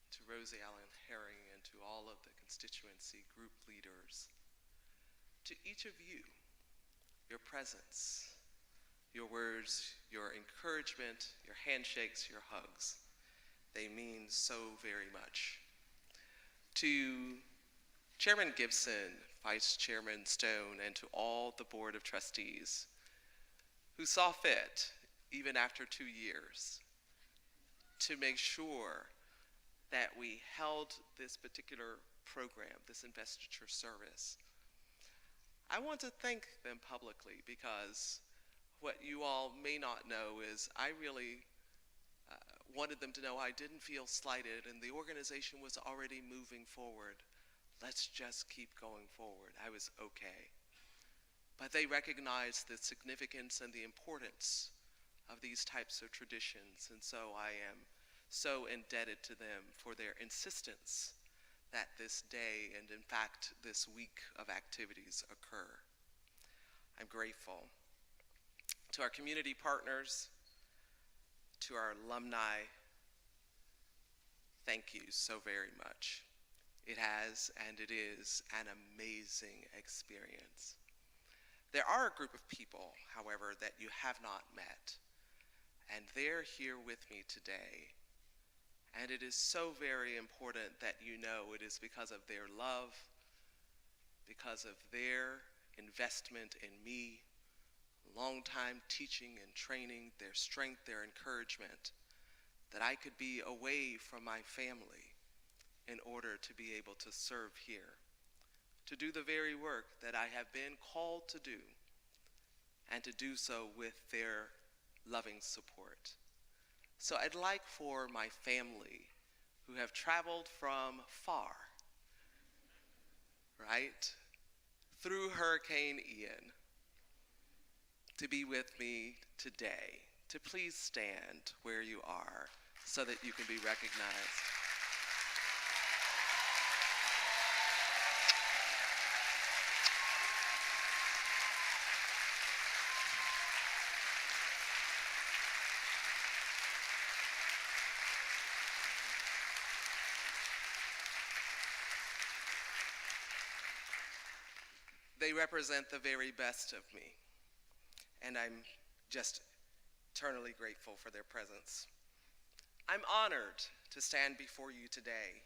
and to Rosie Allen Herring, and to all of the constituency group leaders, to each of you, your presence, your words, your encouragement, your handshakes, your hugs, they mean so very much. To Chairman Gibson, Vice Chairman Stone, and to all the Board of Trustees who saw fit, even after 2 years, to make sure that we held this particular program, this investiture service. I want to thank them publicly, because what you all may not know is I really wanted them to know I didn't feel slighted and the organization was already moving forward. Let's just keep going forward. I was okay. But they recognized the significance and the importance of these types of traditions, and so I am so indebted to them for their insistence that this day, and in fact this week of activities, occur. I'm grateful to our community partners, to our alumni. Thank you so very much. It has and it is an amazing experience. There are a group of people, however, that you have not met, and they're here with me today. And it is so very important that you know it is because of their love, because of their investment in me, long time teaching and training, their strength, their encouragement, that I could be away from my family in order to be able to serve here, to do the very work that I have been called to do, and to do so with their loving support. So I'd like for my family, who have traveled from far, right, through Hurricane Ian, to be with me today, to please stand where you are so that you can be recognized. They represent the very best of me, and I'm just eternally grateful for their presence. I'm honored to stand before you today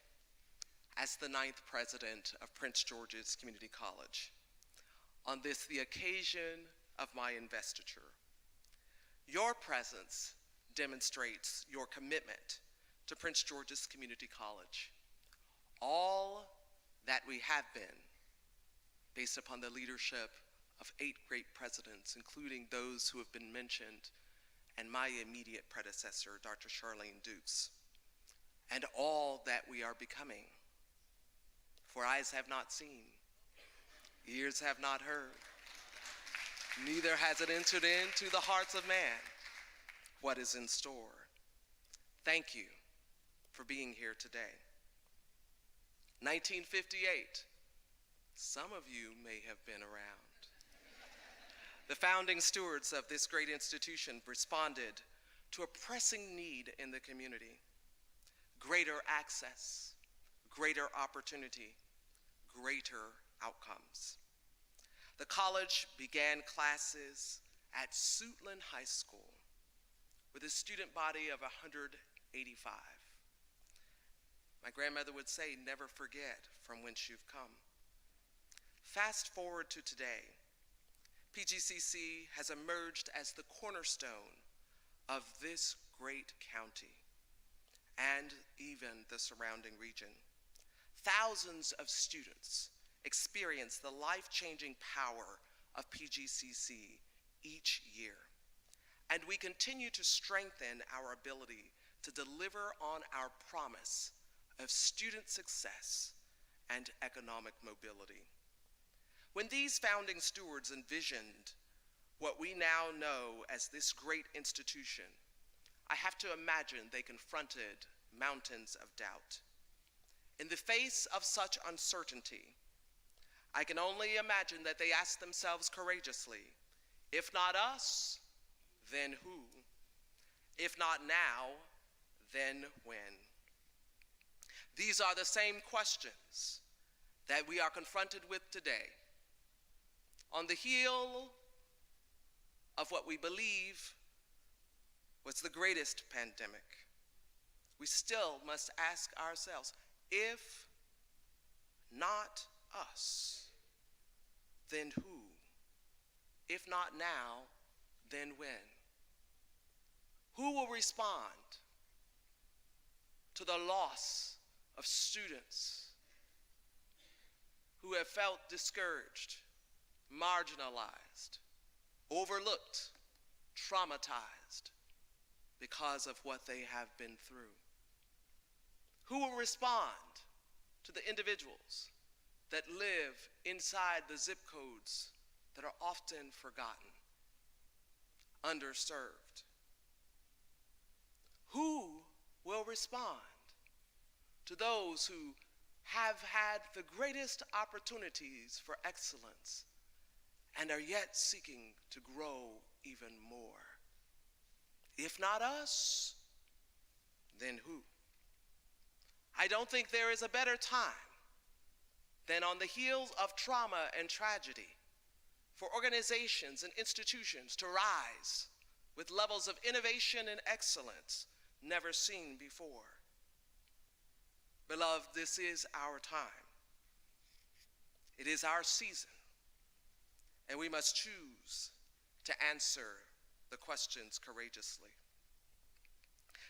as the 9th president of Prince George's Community College on this, the occasion of my investiture. Your presence demonstrates your commitment to Prince George's Community College, all that we have been, based upon the leadership of 8 great presidents, including those who have been mentioned, and my immediate predecessor, Dr. Charlene Dukes, and all that we are becoming. For eyes have not seen, ears have not heard, neither has it entered into the hearts of man what is in store. Thank you for being here today. 1958, some of you may have been around. The founding stewards of this great institution responded to a pressing need in the community: greater access, greater opportunity, greater outcomes. The college began classes at Suitland High School with a student body of 185. My grandmother would say, never forget from whence you've come. Fast forward to today, PGCC has emerged as the cornerstone of this great county and even the surrounding region. Thousands of students experience the life-changing power of PGCC each year, and we continue to strengthen our ability to deliver on our promise of student success and economic mobility. When these founding stewards envisioned what we now know as this great institution, I have to imagine they confronted mountains of doubt. In the face of such uncertainty, I can only imagine that they asked themselves courageously, if not us, then who? If not now, then when? These are the same questions that we are confronted with today. On the heel of what we believe was the greatest pandemic, we still must ask ourselves, if not us, then who? If not now, then when? Who will respond to the loss of students who have felt discouraged, marginalized, overlooked, traumatized because of what they have been through? Who will respond to the individuals that live inside the zip codes that are often forgotten, underserved? Who will respond to those who have had the greatest opportunities for excellence and are yet seeking to grow even more? If not us, then who? I don't think there is a better time than on the heels of trauma and tragedy for organizations and institutions to rise with levels of innovation and excellence never seen before. Beloved, this is our time. It is our season, and we must choose to answer the questions courageously.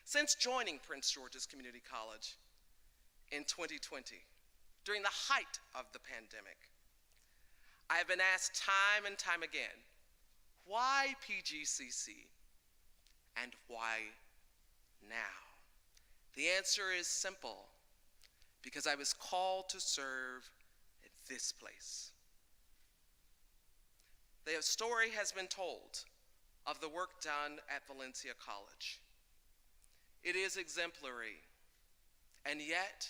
Since joining Prince George's Community College in 2020, during the height of the pandemic, I have been asked time and time again, why PGCC and why now? The answer is simple, because I was called to serve at this place. The story has been told of the work done at Falecia College. It is exemplary, and yet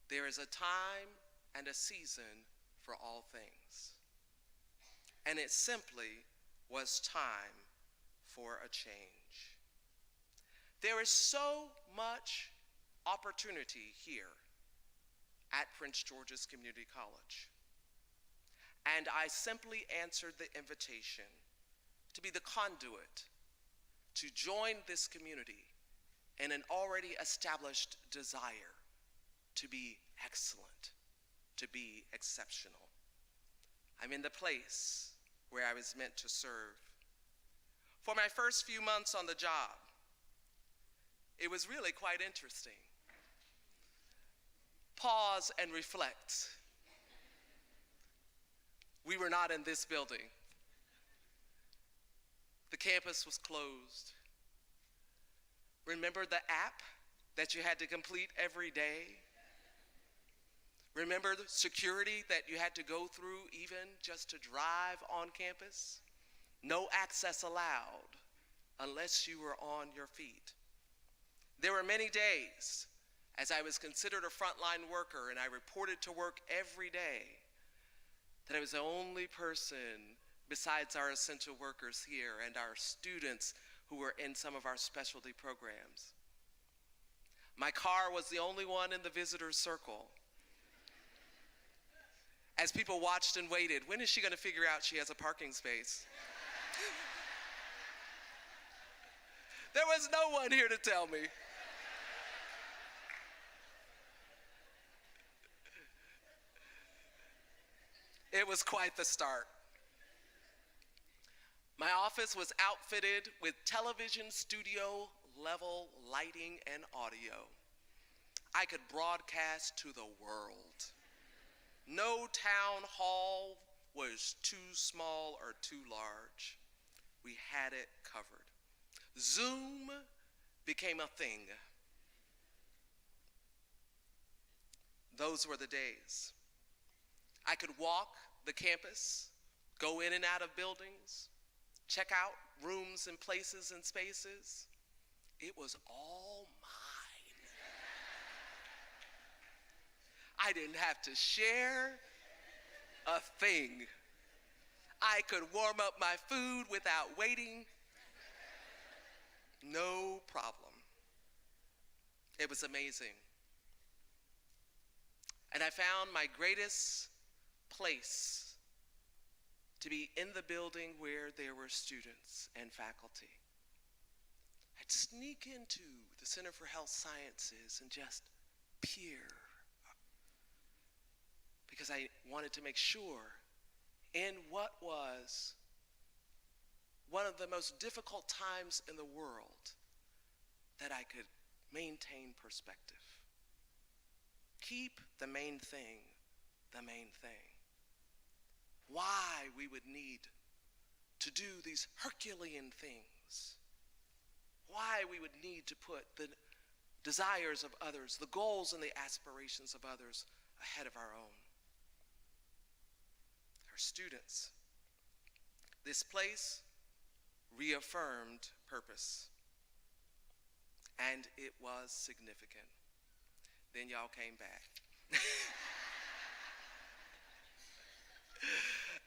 there is a time and a season for all things. And it simply was time for a change. There is so much opportunity here at Prince George's Community College. And I simply answered the invitation to be the conduit to join this community in an already established desire to be excellent, to be exceptional. I'm in the place where I was meant to serve. For my first few months on the job, it was really quite interesting. Pause and reflect. We were not in this building. The campus was closed. Remember the app that you had to complete every day? Remember the security that you had to go through even just to drive on campus? No access allowed unless you were on your feet. There were many days as I was considered a frontline worker and I reported to work every day that I was the only person besides our essential workers here and our students who were in some of our specialty programs. My car was the only one in the visitor's circle. As people watched and waited, when is she going to figure out she has a parking space? There was no one here to tell me. It was quite the start. My office was outfitted with television studio level lighting and audio. I could broadcast to the world. No town hall was too small or too large. We had it covered. Zoom became a thing. Those were the days. I could walk the campus, go in and out of buildings, check out rooms and places and spaces. It was all mine. I didn't have to share a thing. I could warm up my food without waiting. No problem. It was amazing. And I found my greatest place to be in the building where there were students and faculty. I'd sneak into the Center for Health Sciences and just peer, because I wanted to make sure in what was one of the most difficult times in the world that I could maintain perspective. Keep the main thing the main thing. Why we would need to do these Herculean things. Why we would need to put the desires of others, the goals and the aspirations of others ahead of our own. Our students. This place reaffirmed purpose, and it was significant. Then y'all came back.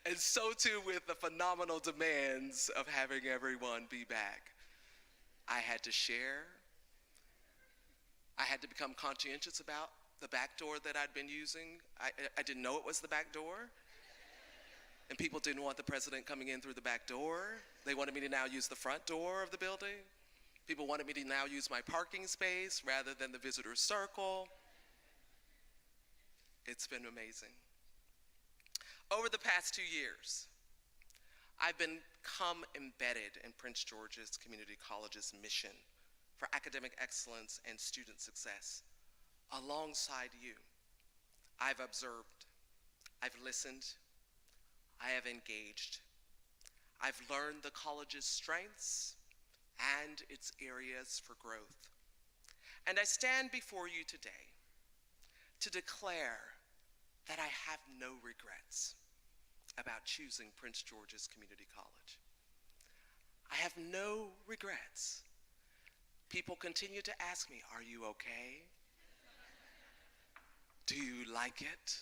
And so too with the phenomenal demands of having everyone be back. I had to share. I had to become conscientious about the back door that I'd been using. I didn't know it was the back door. And people didn't want the president coming in through the back door. They wanted me to now use the front door of the building. People wanted me to now use my parking space rather than the visitor circle. It's been amazing. Over the past 2 years, I've become embedded in Prince George's Community College's mission for academic excellence and student success alongside you. I've observed, I've listened, I have engaged. I've learned the college's strengths and its areas for growth. And I stand before you today to declare that I have no regrets about choosing Prince George's Community College. I have no regrets. People continue to ask me, are you okay? Do you like it?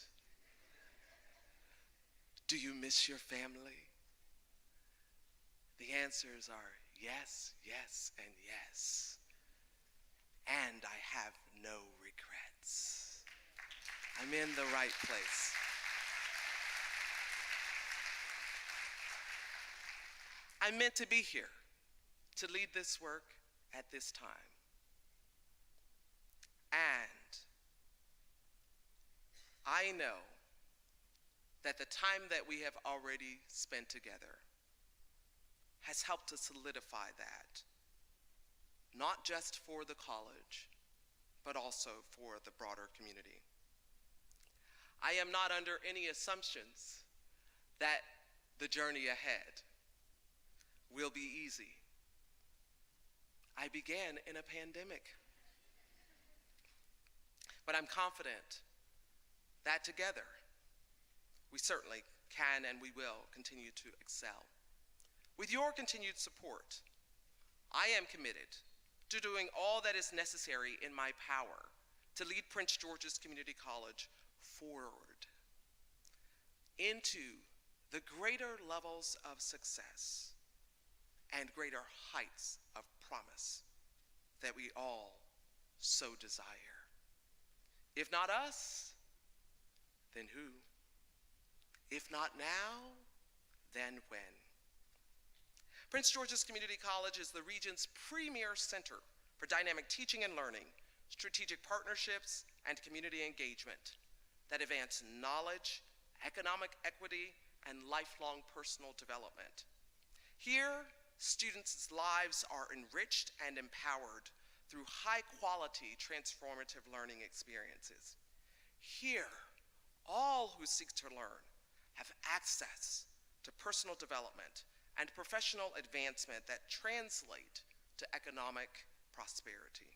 Do you miss your family? The answers are yes, yes, and yes. And I have no regrets. I'm in the right place. I'm meant to be here to lead this work at this time. And I know that the time that we have already spent together has helped to solidify that, not just for the college, but also for the broader community. I am not under any assumptions that the journey ahead will be easy. I began in a pandemic. But I'm confident that together, we certainly can and we will continue to excel. With your continued support, I am committed to doing all that is necessary in my power to lead Prince George's Community College forward into the greater levels of success and greater heights of promise that we all so desire. If not us, then who? If not now, then when? Prince George's Community College is the region's premier center for dynamic teaching and learning, strategic partnerships, and community engagement that advance knowledge, economic equity, and lifelong personal development. Here, students' lives are enriched and empowered through high-quality transformative learning experiences. Here, all who seek to learn have access to personal development and professional advancement that translate to economic prosperity.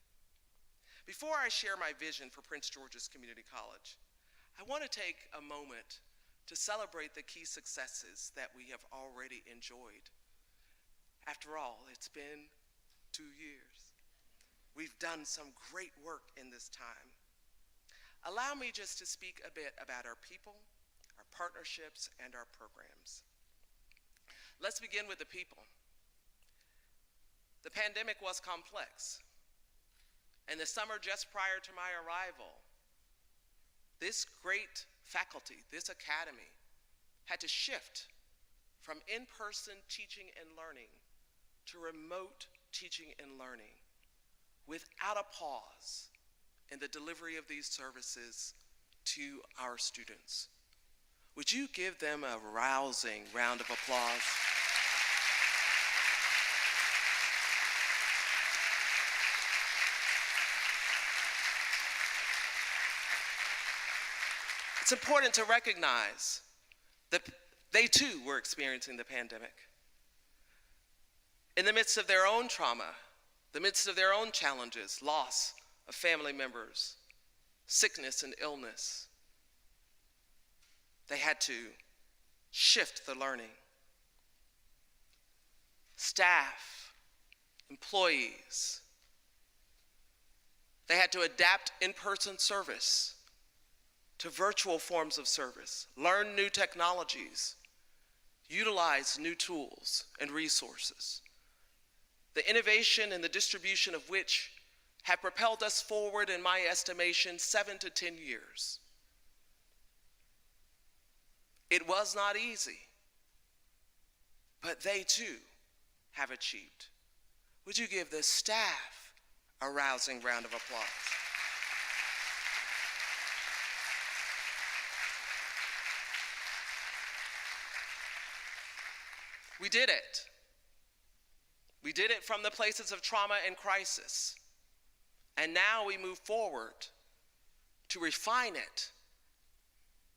Before I share my vision for Prince George's Community College, I want to take a moment to celebrate the key successes that we have already enjoyed. After all, it's been 2 years. We've done some great work in this time. Allow me just to speak a bit about our people, our partnerships, and our programs. Let's begin with the people. The pandemic was complex. And the summer just prior to my arrival, this great faculty, this academy, had to shift from in-person teaching and learning to remote teaching and learning without a pause in the delivery of these services to our students. Would you give them a rousing round of applause? It's important to recognize that they too were experiencing the pandemic. In the midst of their own trauma, the midst of their own challenges, loss of family members, sickness and illness, they had to shift the learning. Staff, employees, they had to adapt in-person service to virtual forms of service, learn new technologies, utilize new tools and resources, the innovation and the distribution of which have propelled us forward, in my estimation, 7 to 10 years. It was not easy, but they too have achieved. Would you give the staff a rousing round of applause? We did it. We did it from the places of trauma and crisis. And now we move forward to refine it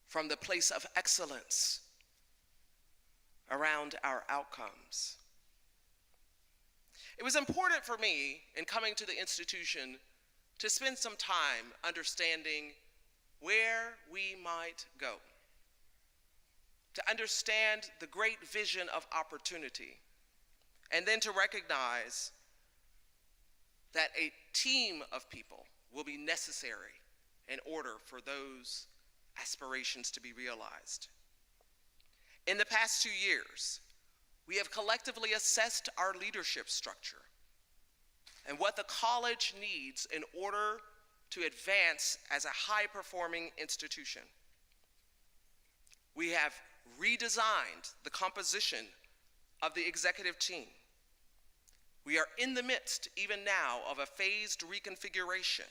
from the place of excellence around our outcomes. It was important for me in coming to the institution to spend some time understanding where we might go, to understand the great vision of opportunity, and then to recognize that a team of people will be necessary in order for those aspirations to be realized. In the past 2 years, we have collectively assessed our leadership structure and what the college needs in order to advance as a high-performing institution. We have redesigned the composition of the executive team. We are in the midst, even now, of a phased reconfiguration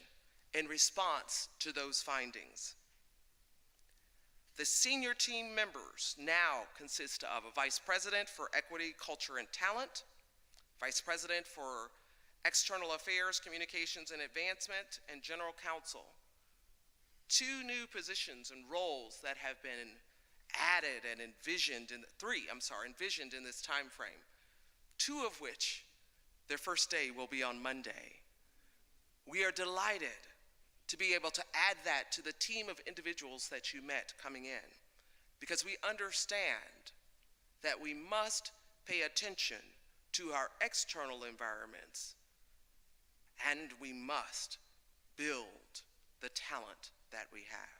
in response to those findings. The senior team members now consist of a vice president for equity, culture, and talent, vice president for external affairs, communications, and advancement, and general counsel. 2 new positions and roles that have been added and envisioned envisioned in this time frame, 2 of which their first day will be on Monday. We are delighted to be able to add that to the team of individuals that you met coming in, because we understand that we must pay attention to our external environments, and we must build the talent that we have.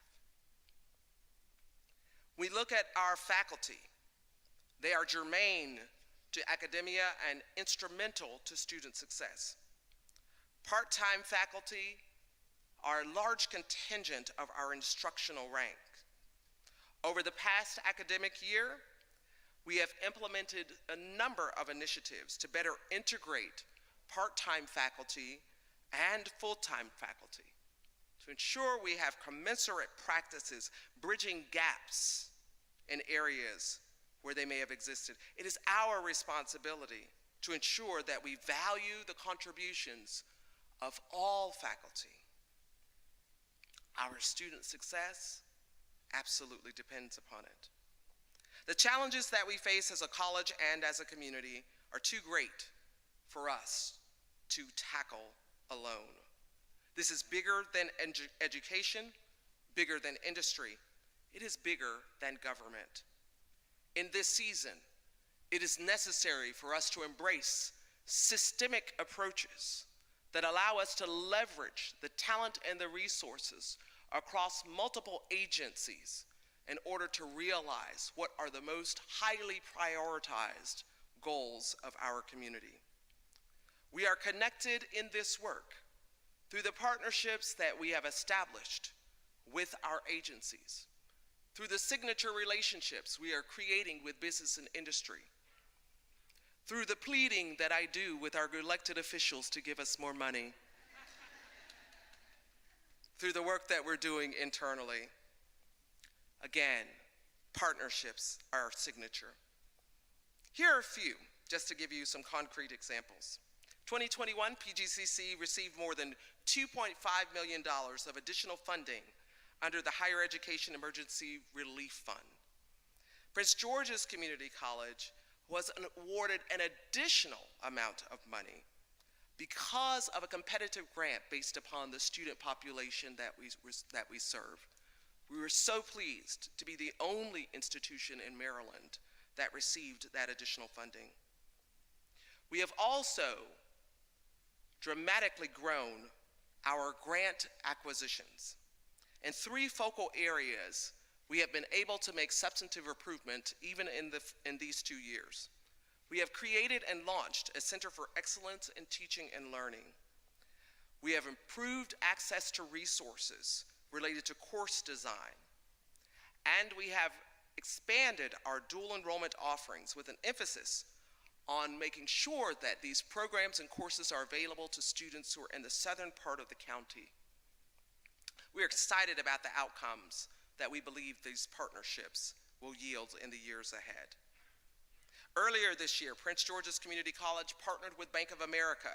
We look at our faculty. They are germane to academia and instrumental to student success. Part-time faculty are a large contingent of our instructional rank. Over the past academic year, we have implemented a number of initiatives to better integrate part-time faculty and full-time faculty to ensure we have commensurate practices bridging gaps in areas where they may have existed. It is our responsibility to ensure that we value the contributions of all faculty. Our student success absolutely depends upon it. The challenges that we face as a college and as a community are too great for us to tackle alone. This is bigger than education, bigger than industry. It is bigger than government. In this season, it is necessary for us to embrace systemic approaches that allow us to leverage the talent and the resources across multiple agencies in order to realize what are the most highly prioritized goals of our community. We are connected in this work through the partnerships that we have established with our agencies, through the signature relationships we are creating with business and industry, through the pleading that I do with our elected officials to give us more money, through the work that we're doing internally. Again, partnerships are our signature. Here are a few, just to give you some concrete examples. 2021, PGCC received more than $2.5 million of additional funding under the Higher Education Emergency Relief Fund. Prince George's Community College was awarded an additional amount of money because of a competitive grant based upon the student population that we serve. We were so pleased to be the only institution in Maryland that received that additional funding. We have also dramatically grown our grant acquisitions. In 3 focal areas, we have been able to make substantive improvement even in these 2 years. We have created and launched a Center for Excellence in Teaching and Learning. We have improved access to resources related to course design. And we have expanded our dual enrollment offerings with an emphasis on making sure that these programs and courses are available to students who are in the southern part of the county. We're excited about the outcomes that we believe these partnerships will yield in the years ahead. Earlier this year, Prince George's Community College partnered with Bank of America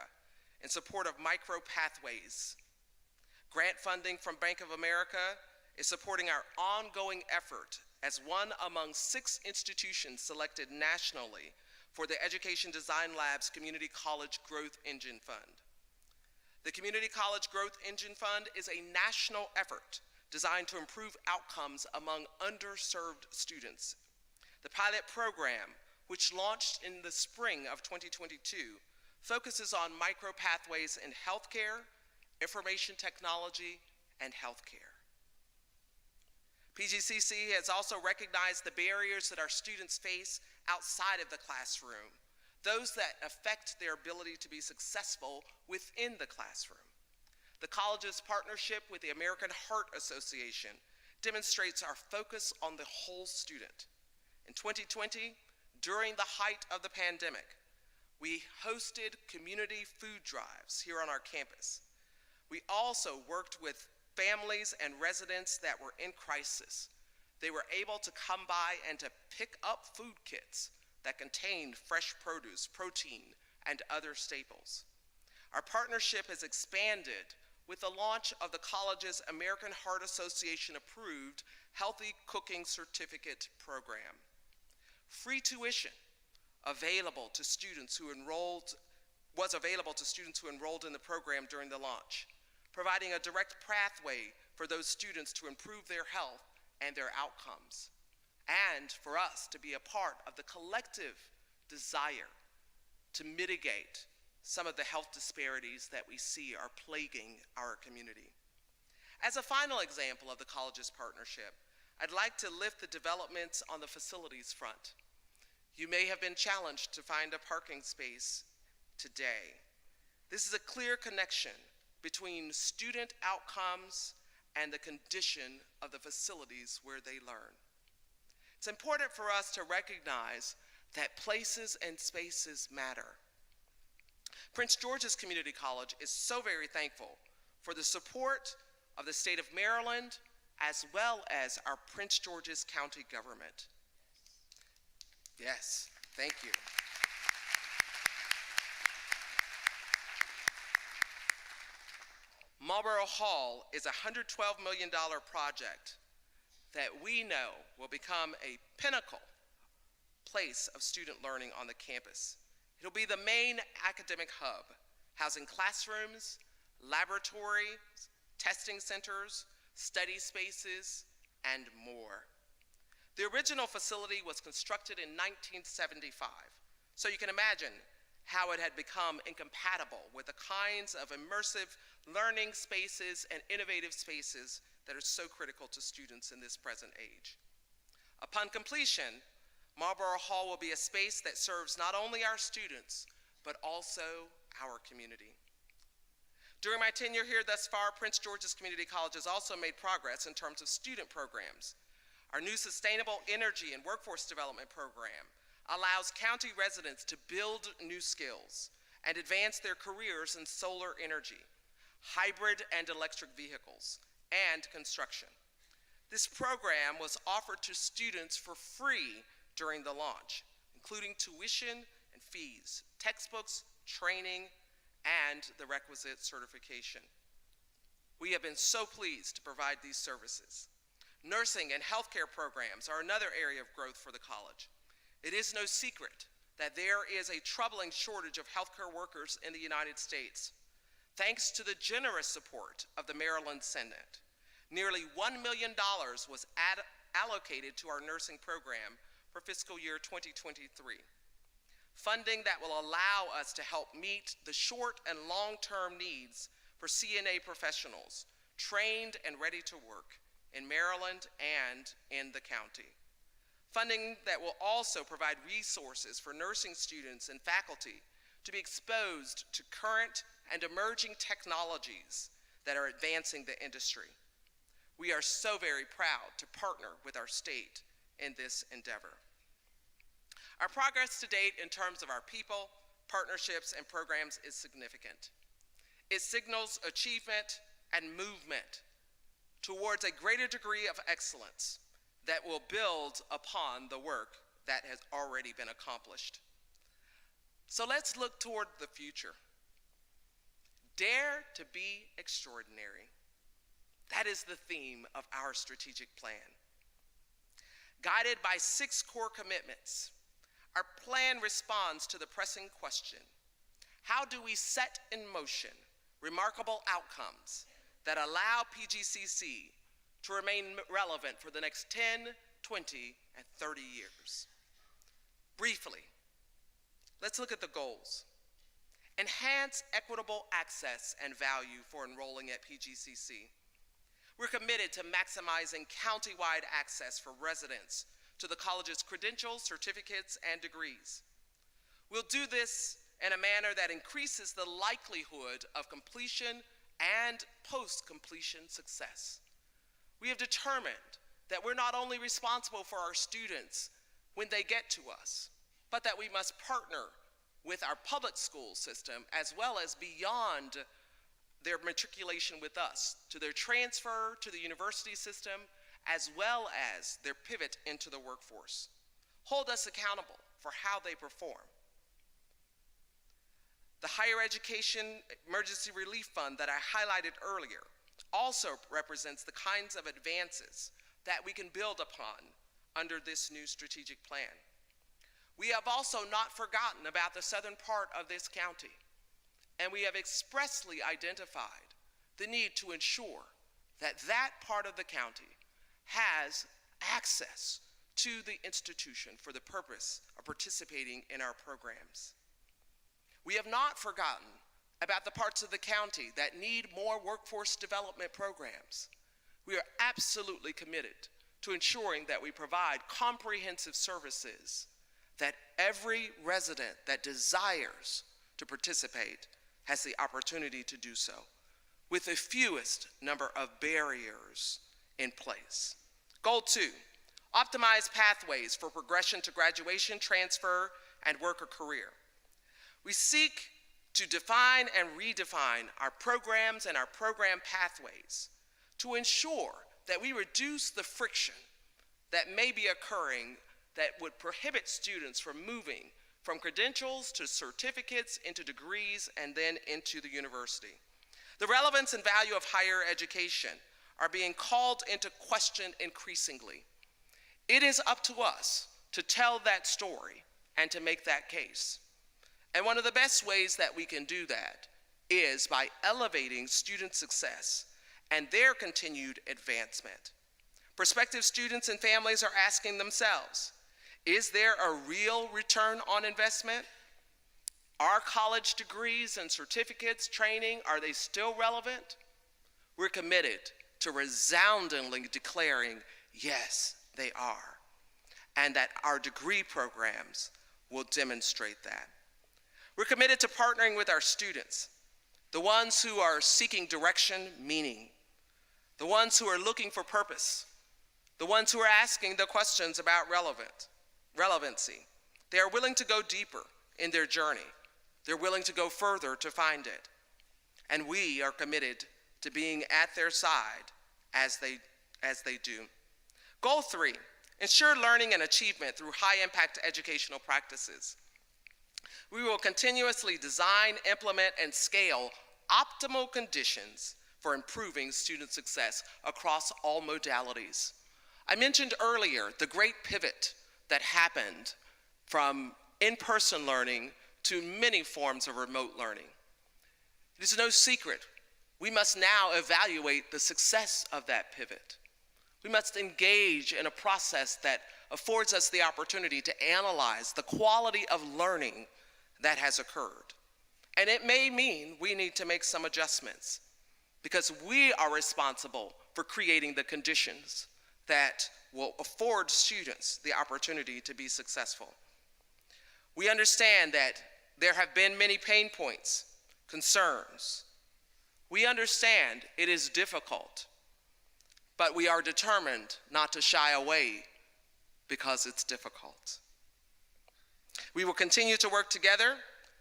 in support of micro pathways. Grant funding from Bank of America is supporting our ongoing effort as one among 6 institutions selected nationally for the Education Design Lab's Community College Growth Engine Fund. The Community College Growth Engine Fund is a national effort designed to improve outcomes among underserved students. The pilot program, which launched in the spring of 2022, focuses on micro pathways in healthcare, information technology, and healthcare. PGCC has also recognized the barriers that our students face outside of the classroom, those that affect their ability to be successful within the classroom. The college's partnership with the American Heart Association demonstrates our focus on the whole student. In 2020, during the height of the pandemic, we hosted community food drives here on our campus. We also worked with families and residents that were in crisis. They were able to come by and to pick up food kits that contained fresh produce, protein, and other staples. Our partnership has expanded with the launch of the college's American Heart Association approved Healthy Cooking Certificate program. Free tuition available to students who was available to students who enrolled in the program during the launch, providing a direct pathway for those students to improve their health and their outcomes, and for us to be a part of the collective desire to mitigate some of the health disparities that we see are plaguing our community. As a final example of the college's partnership, I'd like to lift the developments on the facilities front. You may have been challenged to find a parking space today. This is a clear connection between student outcomes and the condition of the facilities where they learn. It's important for us to recognize that places and spaces matter. Prince George's Community College is so very thankful for the support of the state of Maryland as well as our Prince George's County government. Yes, thank you. Marlborough Hall is a $112 million project that we know will become a pinnacle place of student learning on the campus. It'll be the main academic hub, housing classrooms, laboratories, testing centers, study spaces, and more. The original facility was constructed in 1975, so you can imagine how it had become incompatible with the kinds of immersive learning spaces and innovative spaces that are so critical to students in this present age. Upon completion, Marlborough Hall will be a space that serves not only our students, but also our community. During my tenure here thus far, Prince George's Community College has also made progress in terms of student programs. Our new Sustainable Energy and Workforce Development Program allows county residents to build new skills and advance their careers in solar energy, hybrid and electric vehicles, and construction. This program was offered to students for free during the launch, including tuition and fees, textbooks, training, and the requisite certification. We have been so pleased to provide these services. Nursing and healthcare programs are another area of growth for the college. It is no secret that there is a troubling shortage of healthcare workers in the United States. Thanks to the generous support of the Maryland Senate, nearly $1 million was allocated to our nursing program for fiscal year 2023. Funding that will allow us to help meet the short and long-term needs for CNA professionals trained and ready to work in Maryland and in the county. Funding that will also provide resources for nursing students and faculty to be exposed to current and emerging technologies that are advancing the industry. We are so very proud to partner with our state in this endeavor. Our progress to date in terms of our people, partnerships, and programs is significant. It signals achievement and movement towards a greater degree of excellence that will build upon the work that has already been accomplished. So let's look toward the future. Dare to be extraordinary. That is the theme of our strategic plan. Guided by 6 core commitments, our plan responds to the pressing question: how do we set in motion remarkable outcomes that allow PGCC to remain relevant for the next 10, 20, and 30 years? Briefly, let's look at the goals. Enhance equitable access and value for enrolling at PGCC. We're committed to maximizing county-wide access for residents to the college's credentials, certificates, and degrees. We'll do this in a manner that increases the likelihood of completion and post-completion success. We have determined that we're not only responsible for our students when they get to us, but that we must partner with our public school system as well as beyond their matriculation with us, to their transfer to the university system, as well as their pivot into the workforce. Hold us accountable for how they perform. The Higher Education Emergency Relief Fund that I highlighted earlier also represents the kinds of advances that we can build upon under this new strategic plan. We have also not forgotten about the southern part of this county, and we have expressly identified the need to ensure that that part of the county has access to the institution for the purpose of participating in our programs. We have not forgotten about the parts of the county that need more workforce development programs. We are absolutely committed to ensuring that we provide comprehensive services that every resident that desires to participate has the opportunity to do so, with the fewest number of barriers in place. Goal 2, optimize pathways for progression to graduation, transfer, and work or career. We seek to define and redefine our programs and our program pathways to ensure that we reduce the friction that may be occurring that would prohibit students from moving from credentials to certificates into degrees and then into the university. The relevance and value of higher education are being called into question increasingly. It is up to us to tell that story and to make that case. And one of the best ways that we can do that is by elevating student success and their continued advancement. Prospective students and families are asking themselves, is there a real return on investment? Are college degrees and certificates, training, are they still relevant? We're committed to resoundingly declaring, yes, they are, and that our degree programs will demonstrate that. We're committed to partnering with our students, the ones who are seeking direction, meaning, the ones who are looking for purpose, the ones who are asking the questions about relevancy. They are willing to go deeper in their journey. They're willing to go further to find it. And we are committed to being at their side as they do. Goal 3, ensure learning and achievement through high-impact educational practices. We will continuously design, implement, and scale optimal conditions for improving student success across all modalities. I mentioned earlier the great pivot that happened from in-person learning to many forms of remote learning. It is no secret, we must now evaluate the success of that pivot. We must engage in a process that affords us the opportunity to analyze the quality of learning that has occurred. And it may mean we need to make some adjustments because we are responsible for creating the conditions that will afford students the opportunity to be successful. We understand that there have been many pain points, concerns. We understand it is difficult, but we are determined not to shy away because it's difficult. We will continue to work together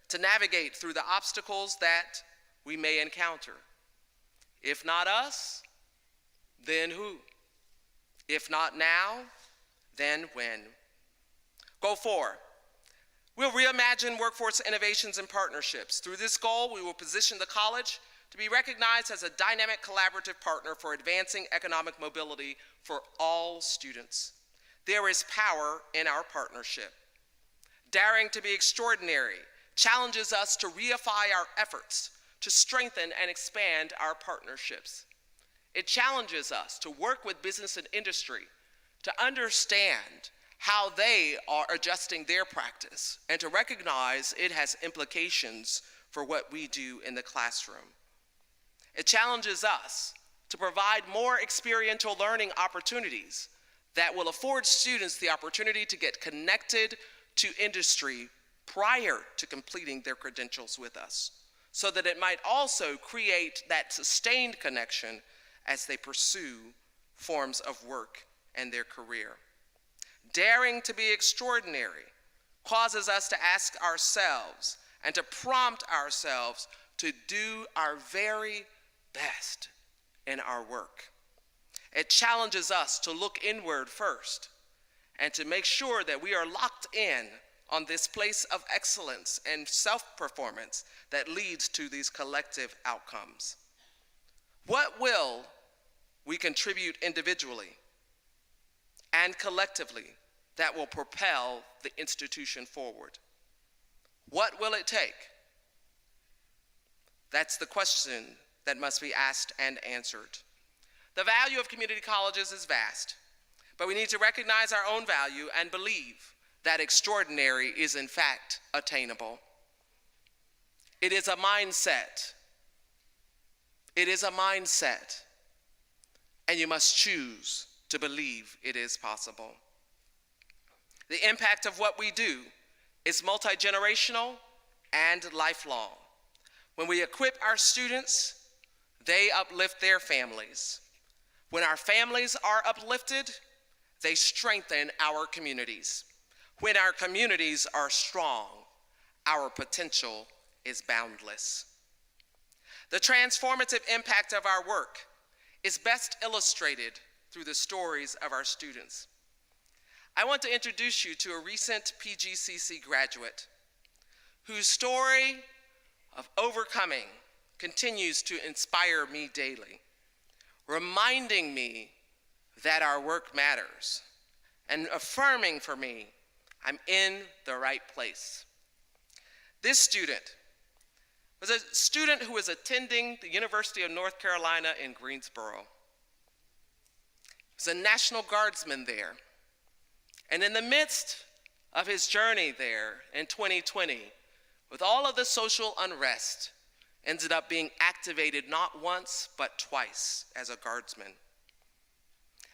to navigate through the obstacles that we may encounter. If not us, then who? If not now, then when? Goal 4, we'll reimagine workforce innovations and partnerships. Through this goal, we will position the college to be recognized as a dynamic collaborative partner for advancing economic mobility for all students. There is power in our partnership. Daring to be extraordinary challenges us to reify our efforts to strengthen and expand our partnerships. It challenges us to work with business and industry to understand how they are adjusting their practice and to recognize it has implications for what we do in the classroom. It challenges us to provide more experiential learning opportunities that will afford students the opportunity to get connected to industry prior to completing their credentials with us, so that it might also create that sustained connection as they pursue forms of work and their career. Daring to be extraordinary causes us to ask ourselves and to prompt ourselves to do our very best in our work. It challenges us to look inward first and to make sure that we are locked in on this place of excellence and self-performance that leads to these collective outcomes. What will we contribute individually and collectively that will propel the institution forward? What will it take? That's the question that must be asked and answered. The value of community colleges is vast, but we need to recognize our own value and believe that extraordinary is in fact attainable. It is a mindset. It is a mindset, and you must choose to believe it is possible. The impact of what we do is multi-generational and lifelong. When we equip our students, they uplift their families. When our families are uplifted, they strengthen our communities. When our communities are strong, our potential is boundless. The transformative impact of our work is best illustrated through the stories of our students. I want to introduce you to a recent PGCC graduate whose story of overcoming continues to inspire me daily, reminding me that our work matters and affirming for me I'm in the right place. This student was a student who was attending the University of North Carolina in Greensboro. He was a National Guardsman there. And in the midst of his journey there in 2020, with all of the social unrest, ended up being activated not once, but twice as a guardsman.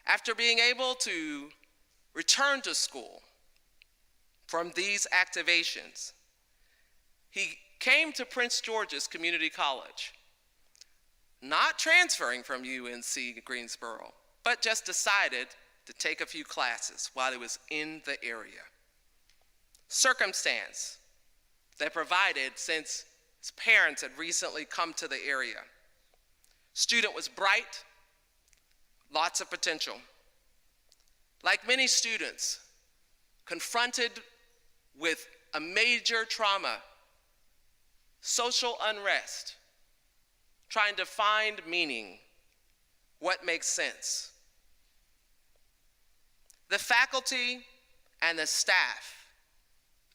After being able to return to school from these activations, He came to Prince George's Community College, not transferring from UNC Greensboro, but just decided to take a few classes while he was in the area. Circumstance that provided since his parents had recently come to the area. Student was bright, lots of potential. Like many students, confronted with a major trauma, social unrest, trying to find meaning, what makes sense. The faculty and the staff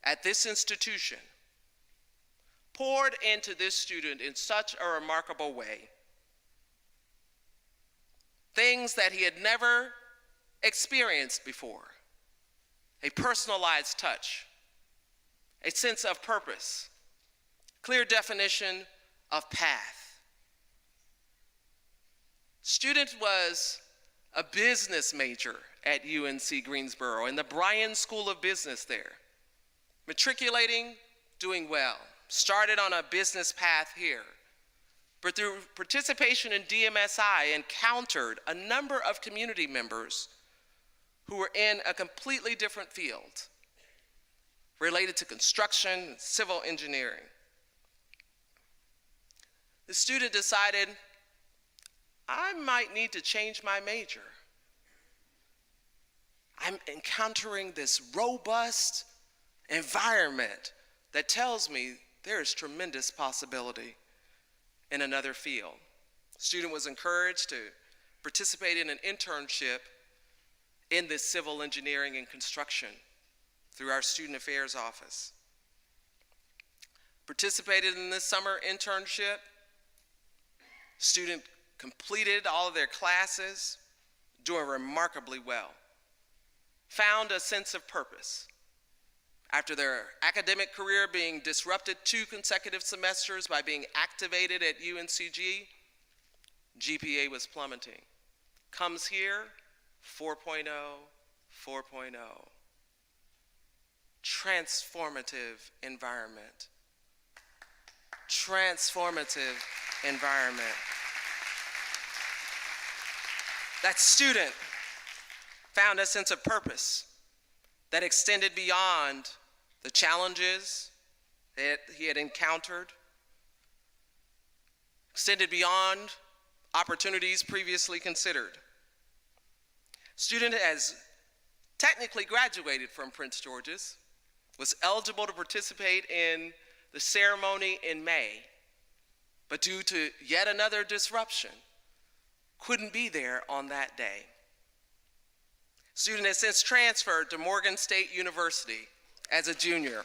at this institution poured into this student in such a remarkable way. Things that he had never experienced before. A personalized touch, a sense of purpose, clear definition of path. Student was a business major at UNC Greensboro in the Bryan School of Business there. Matriculating, doing well. Started on a business path here. But through participation in DMSI, encountered a number of community members who were in a completely different field related to construction and civil engineering. The student decided, I might need to change my major. I'm encountering this robust environment that tells me there is tremendous possibility in another field. The student was encouraged to participate in an internship in this civil engineering and construction through our student affairs office. Participated in this summer internship. Student completed all of their classes, doing remarkably well. Found a sense of purpose. After their academic career being disrupted 2 consecutive semesters by being activated at UNCG, GPA was plummeting. Comes here, 4.0, 4.0. Transformative environment. Transformative environment. That student found a sense of purpose that extended beyond the challenges that he had encountered, extended beyond opportunities previously considered. Student has technically graduated from Prince George's, was eligible to participate in the ceremony in May, but due to yet another disruption, couldn't be there on that day. Student has since transferred to Morgan State University as a junior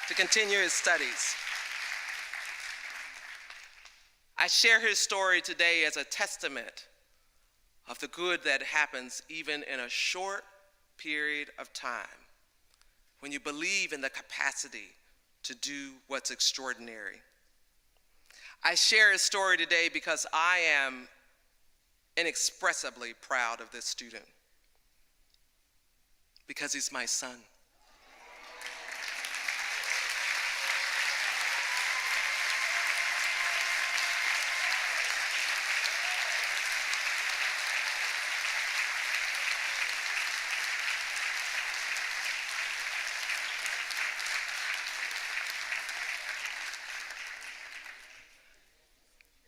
to continue his studies. I share his story today as a testament of the good that happens even in a short period of time when you believe in the capacity to do what's extraordinary. I share his story today because I am inexpressibly proud of this student, because he's my son.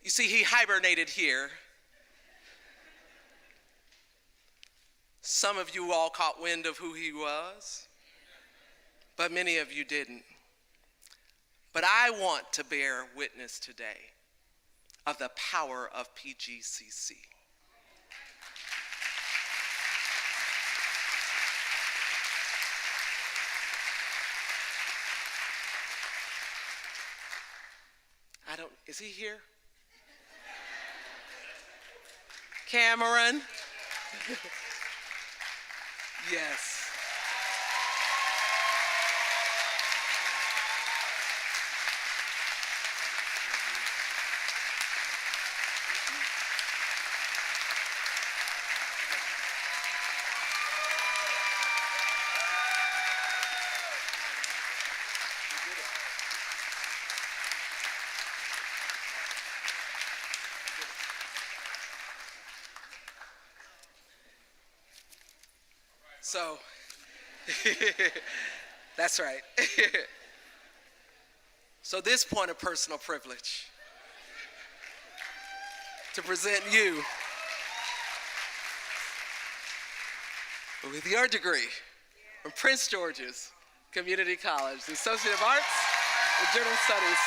You see, he hibernated here. Some of you all caught wind of who he was, but many of you didn't. But I want to bear witness today of the power of PGCC. Is he here? Cameron? Yes. You did it. So, that's right. So this point of personal privilege to present you with your degree from Prince George's Community College, the Associate of Arts in General Studies.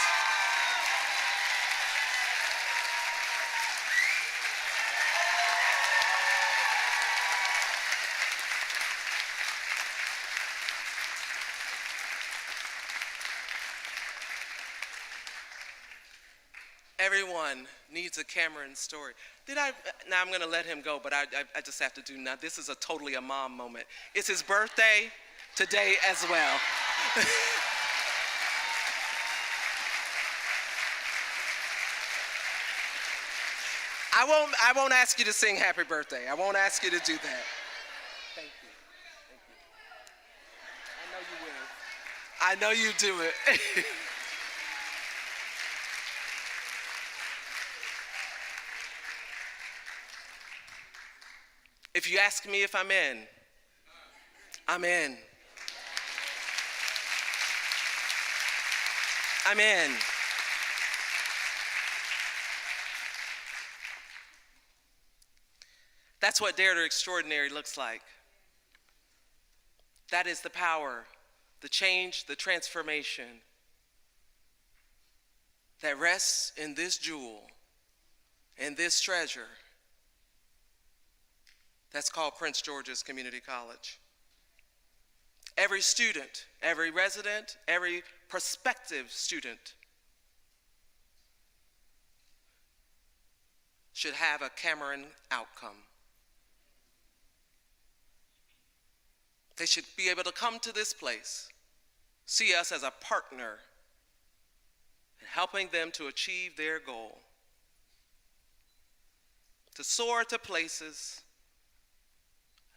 Everyone needs a Cameron story. Now I'm gonna let him go, but I just have to do now. This is totally a mom moment. It's his birthday today as well. I won't ask you to sing happy birthday. I won't ask you to do that. Thank you. I know you will. I know you do it. If you ask me if I'm in, I'm in. I'm in. That's what Dare to Extraordinary looks like. That is the power, the change, the transformation that rests in this jewel, in this treasure that's called Prince George's Community College. Every student, every resident, every prospective student should have a Cameron outcome. They should be able to come to this place, see us as a partner in helping them to achieve their goal, to soar to places,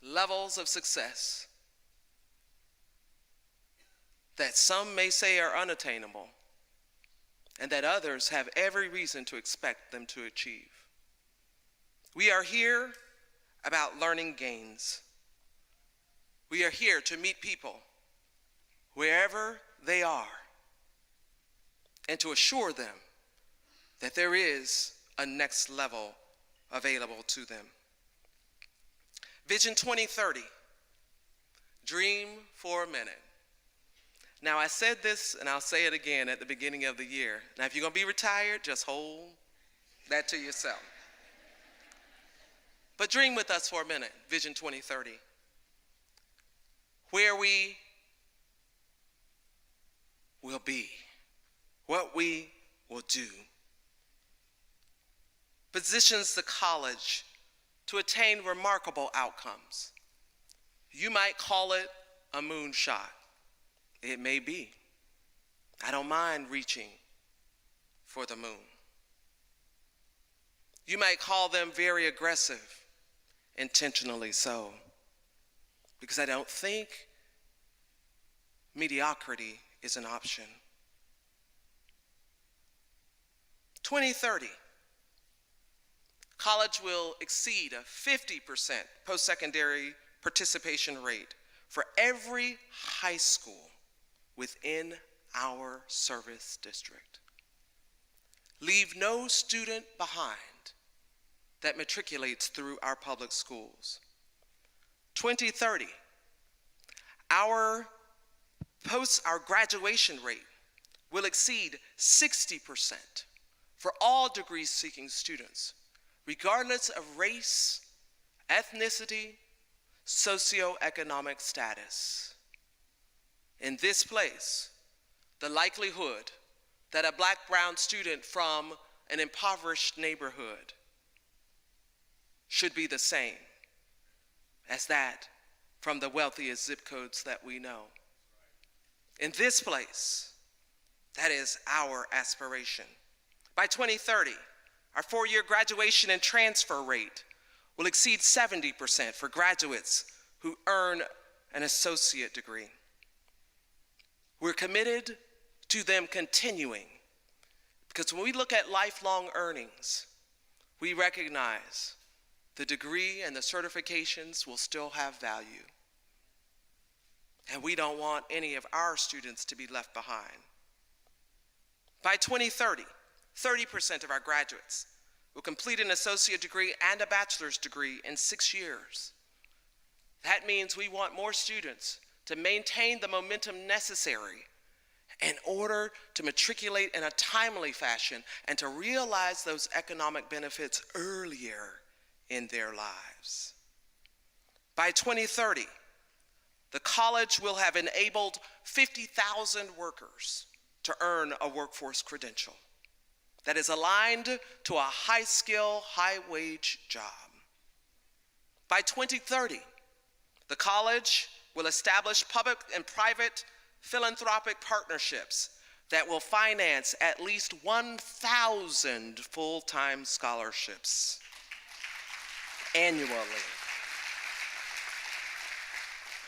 levels of success that some may say are unattainable and that others have every reason to expect them to achieve. We are here about learning gains. We are here to meet people wherever they are and to assure them that there is a next level available to them. Vision 2030, dream for a minute. Now I said this and I'll say it again at the beginning of the year. Now if you're gonna be retired, just hold that to yourself. But dream with us for a minute, Vision 2030. Where we will be, what we will do, positions the college to attain remarkable outcomes. You might call it a moonshot. It may be. I don't mind reaching for the moon. You might call them very aggressive, intentionally so, because I don't think mediocrity is an option. 2030. College will exceed a 50% post-secondary participation rate for every high school within our service district. Leave no student behind that matriculates through our public schools. 2030, our graduation rate will exceed 60% for all degree-seeking students, regardless of race, ethnicity, socioeconomic status. In this place, the likelihood that a black-brown student from an impoverished neighborhood should be the same as that from the wealthiest zip codes that we know. In this place, that is our aspiration. By 2030, our four-year graduation and transfer rate will exceed 70% for graduates who earn an associate degree. We're committed to them continuing because when we look at lifelong earnings, we recognize the degree and the certifications will still have value. and we don't want any of our students to be left behind. By 2030, 30% of our graduates will complete an associate degree and a bachelor's degree in 6 years. That means we want more students to maintain the momentum necessary in order to matriculate in a timely fashion and to realize those economic benefits earlier in their lives. By 2030, the college will have enabled 50,000 workers to earn a workforce credential that is aligned to a high-skill, high-wage job. By 2030, the college will establish public and private philanthropic partnerships that will finance at least 1,000 full-time scholarships annually.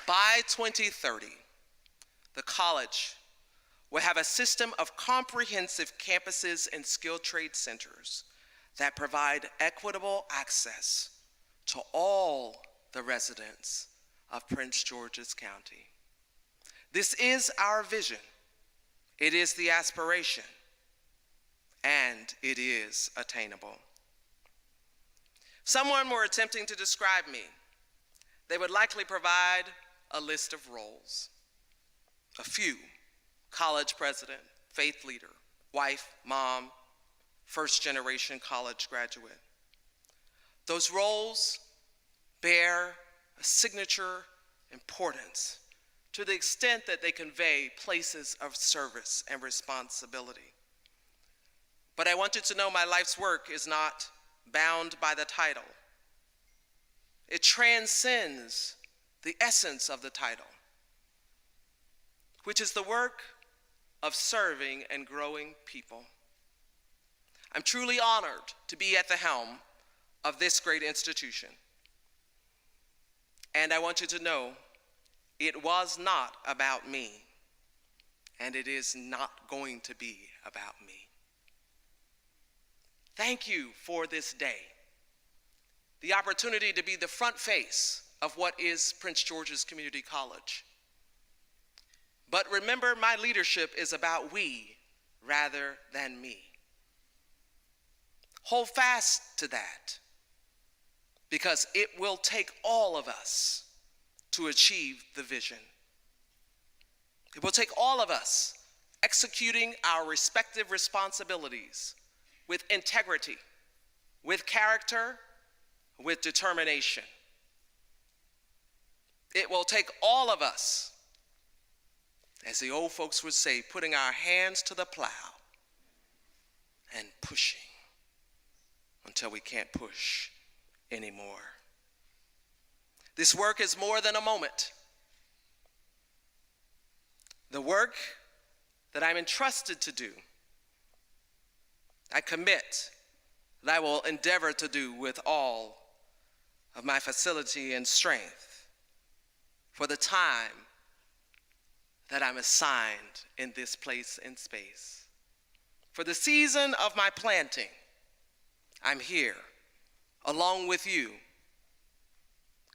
By 2030, the college will have a system of comprehensive campuses and skilled trade centers that provide equitable access to all the residents of Prince George's County. This is our vision, it is the aspiration, and it is attainable. Someone were attempting to describe me. They would likely provide a list of roles. A few: college president, faith leader, wife, mom, first-generation college graduate. Those roles bear a signature importance to the extent that they convey places of service and responsibility. But I want you to know my life's work is not bound by the title. It transcends the essence of the title, which is the work of serving and growing people. I'm truly honored to be at the helm of this great institution. And I want you to know it was not about me, and it is not going to be about me. Thank you for this day, the opportunity to be the front face of what is Prince George's Community College. But remember, my leadership is about we rather than me. Hold fast to that, because it will take all of us to achieve the vision. It will take all of us executing our respective responsibilities with integrity, with character, with determination. It will take all of us, as the old folks would say, putting our hands to the plow and pushing until we can't push anymore. This work is more than a moment. The work that I'm entrusted to do, I commit that I will endeavor to do with all of my facility and strength for the time that I'm assigned in this place and space. For the season of my planting, I'm here along with you,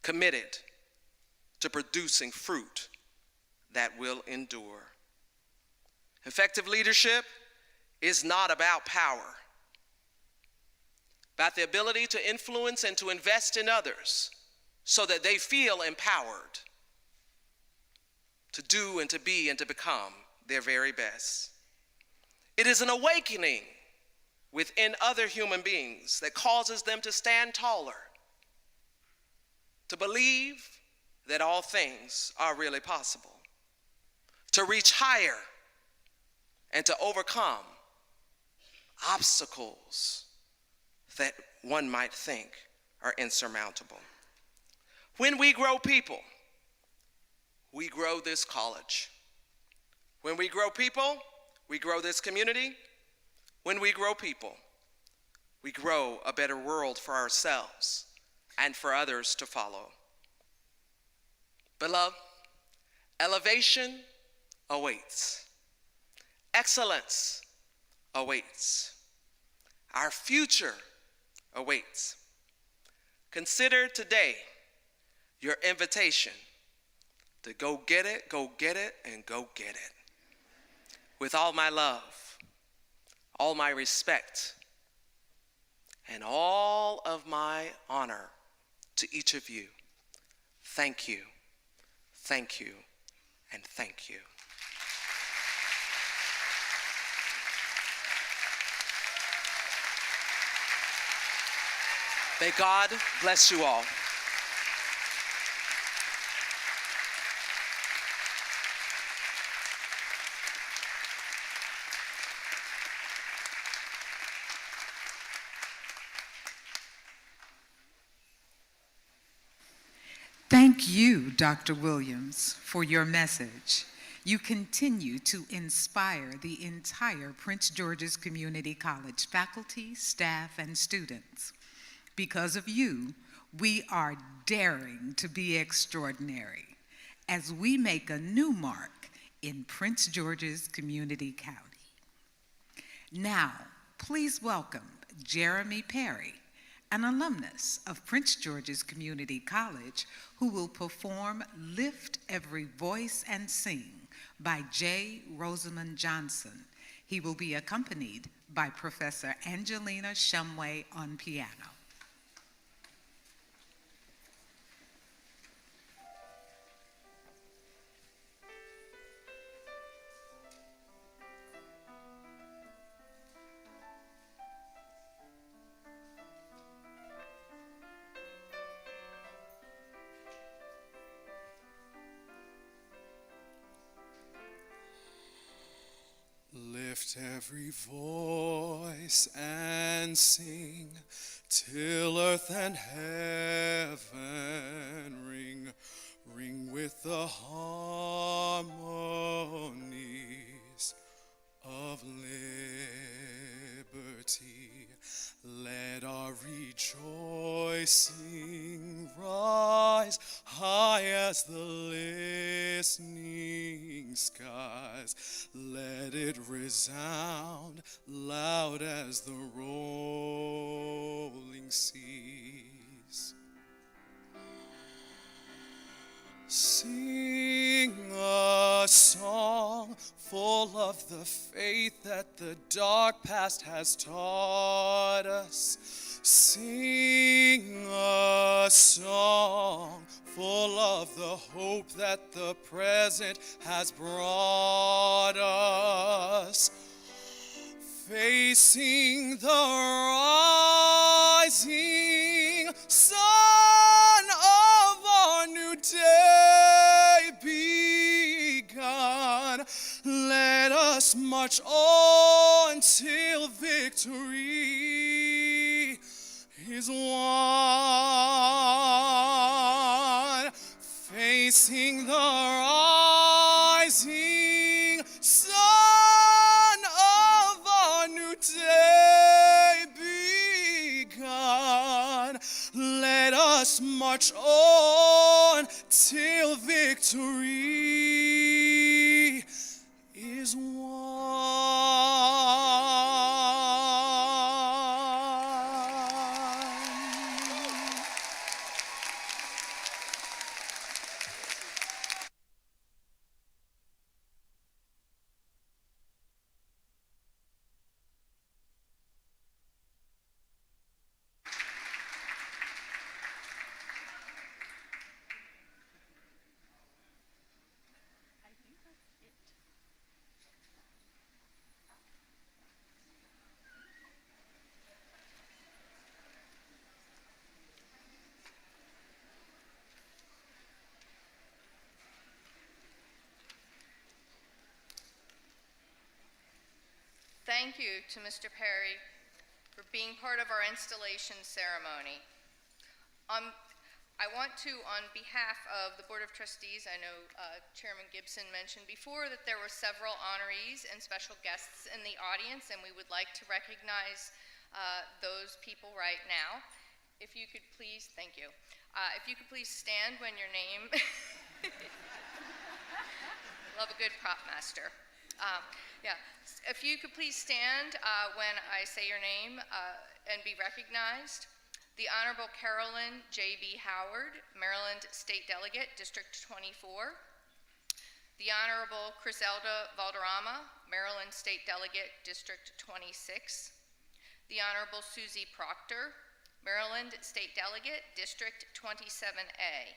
committed to producing fruit that will endure. Effective leadership is not about power, about the ability to influence and to invest in others so that they feel empowered to do and to be and to become their very best. It is an awakening within other human beings that causes them to stand taller, to believe that all things are really possible, to reach higher, and to overcome obstacles that one might think are insurmountable. When we grow people, we grow this college. When we grow people, we grow this community. When we grow people, we grow a better world for ourselves and for others to follow. Beloved, elevation awaits. Excellence awaits. Our future awaits. Consider today your invitation to go get it, and go get it. With all my love, all my respect, and all of my honor to each of you, thank you, and thank you. May God bless you all. Thank you, Dr. Williams, for your message. You continue to inspire the entire Prince George's Community College faculty, staff, and students. Because of you, we are daring to be extraordinary as we make a new mark in Prince George's Community County. Now, please welcome Jeremy Perry, an alumnus of Prince George's Community College, who will perform Lift Every Voice and Sing by J. Rosamond Johnson. He will be accompanied by Professor Angelina Shumway on piano. Lift every voice and sing till earth and heaven ring, ring with the harmonies of liberty. Let our rejoicing rise high as the listening skies. Let it resound loud as the rolling seas. Sing a song full of the faith that the dark past has taught us. Sing a song full of the hope that the present has brought us. Facing the rising sun of our new day begun, let us march on till victory is won. Facing the rising sun of our new day begun, let us march on till victory is won. Thank you to Mr. Perry for being part of our installation ceremony. I want to, on behalf of the Board of Trustees, I know Chairman Gibson mentioned before that there were several honorees and special guests in the audience, and we would like to recognize those people right now. If you could please, thank you. If you could please stand when your name, love a good prop master. Yeah, if you could please stand when I say your name and be recognized. The Honorable Carolyn J.B. Howard, Maryland State Delegate, District 24. The Honorable Criselda Valderrama, Maryland State Delegate, District 26. The Honorable Susie Proctor, Maryland State Delegate, District 27A.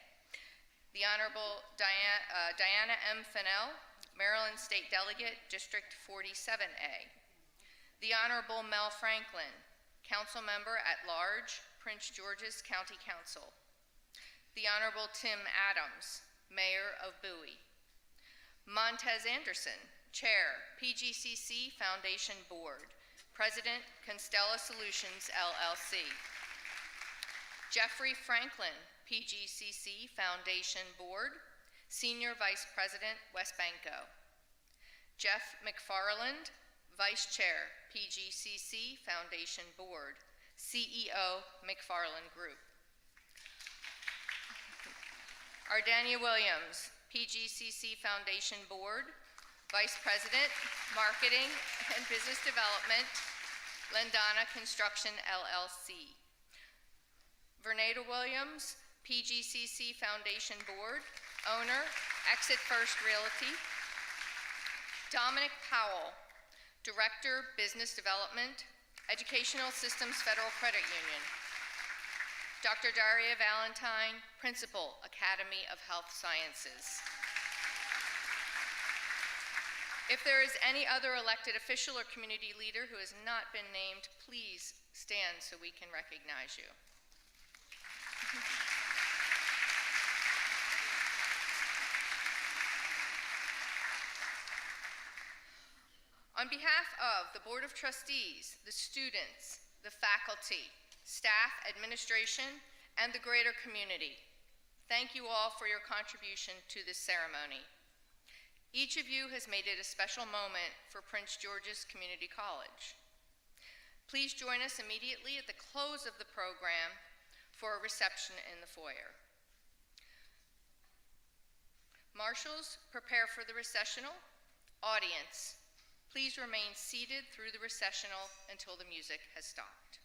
The Honorable Diana M. Fennell, Maryland State Delegate, District 47A. The Honorable Mel Franklin, Council Member at Large, Prince George's County Council. The Honorable Tim Adams, Mayor of Bowie. Montez Anderson, Chair, PGCC Foundation Board, President, Constella Solutions, LLC. Jeffrey Franklin, PGCC Foundation Board, Senior Vice President, West Banco. Jeff McFarland, Vice Chair, PGCC Foundation Board, CEO, McFarland Group. Ardania Williams, PGCC Foundation Board, Vice President, Marketing and Business Development, Lendana Construction, LLC. Vernada Williams, PGCC Foundation Board, owner, Exit First Realty. Dominic Powell, Director, Business Development, Educational Systems Federal Credit Union. Dr. Daria Valentine, Principal, Academy of Health Sciences. If there is any other elected official or community leader who has not been named, please stand so we can recognize you. On behalf of the Board of Trustees, the students, the faculty, staff, administration, and the greater community, thank you all for your contribution to this ceremony. Each of you has made it a special moment for Prince George's Community College. Please join us immediately at the close of the program for a reception in the foyer. Marshals, prepare for the recessional. Audience, please remain seated through the recessional until the music has stopped.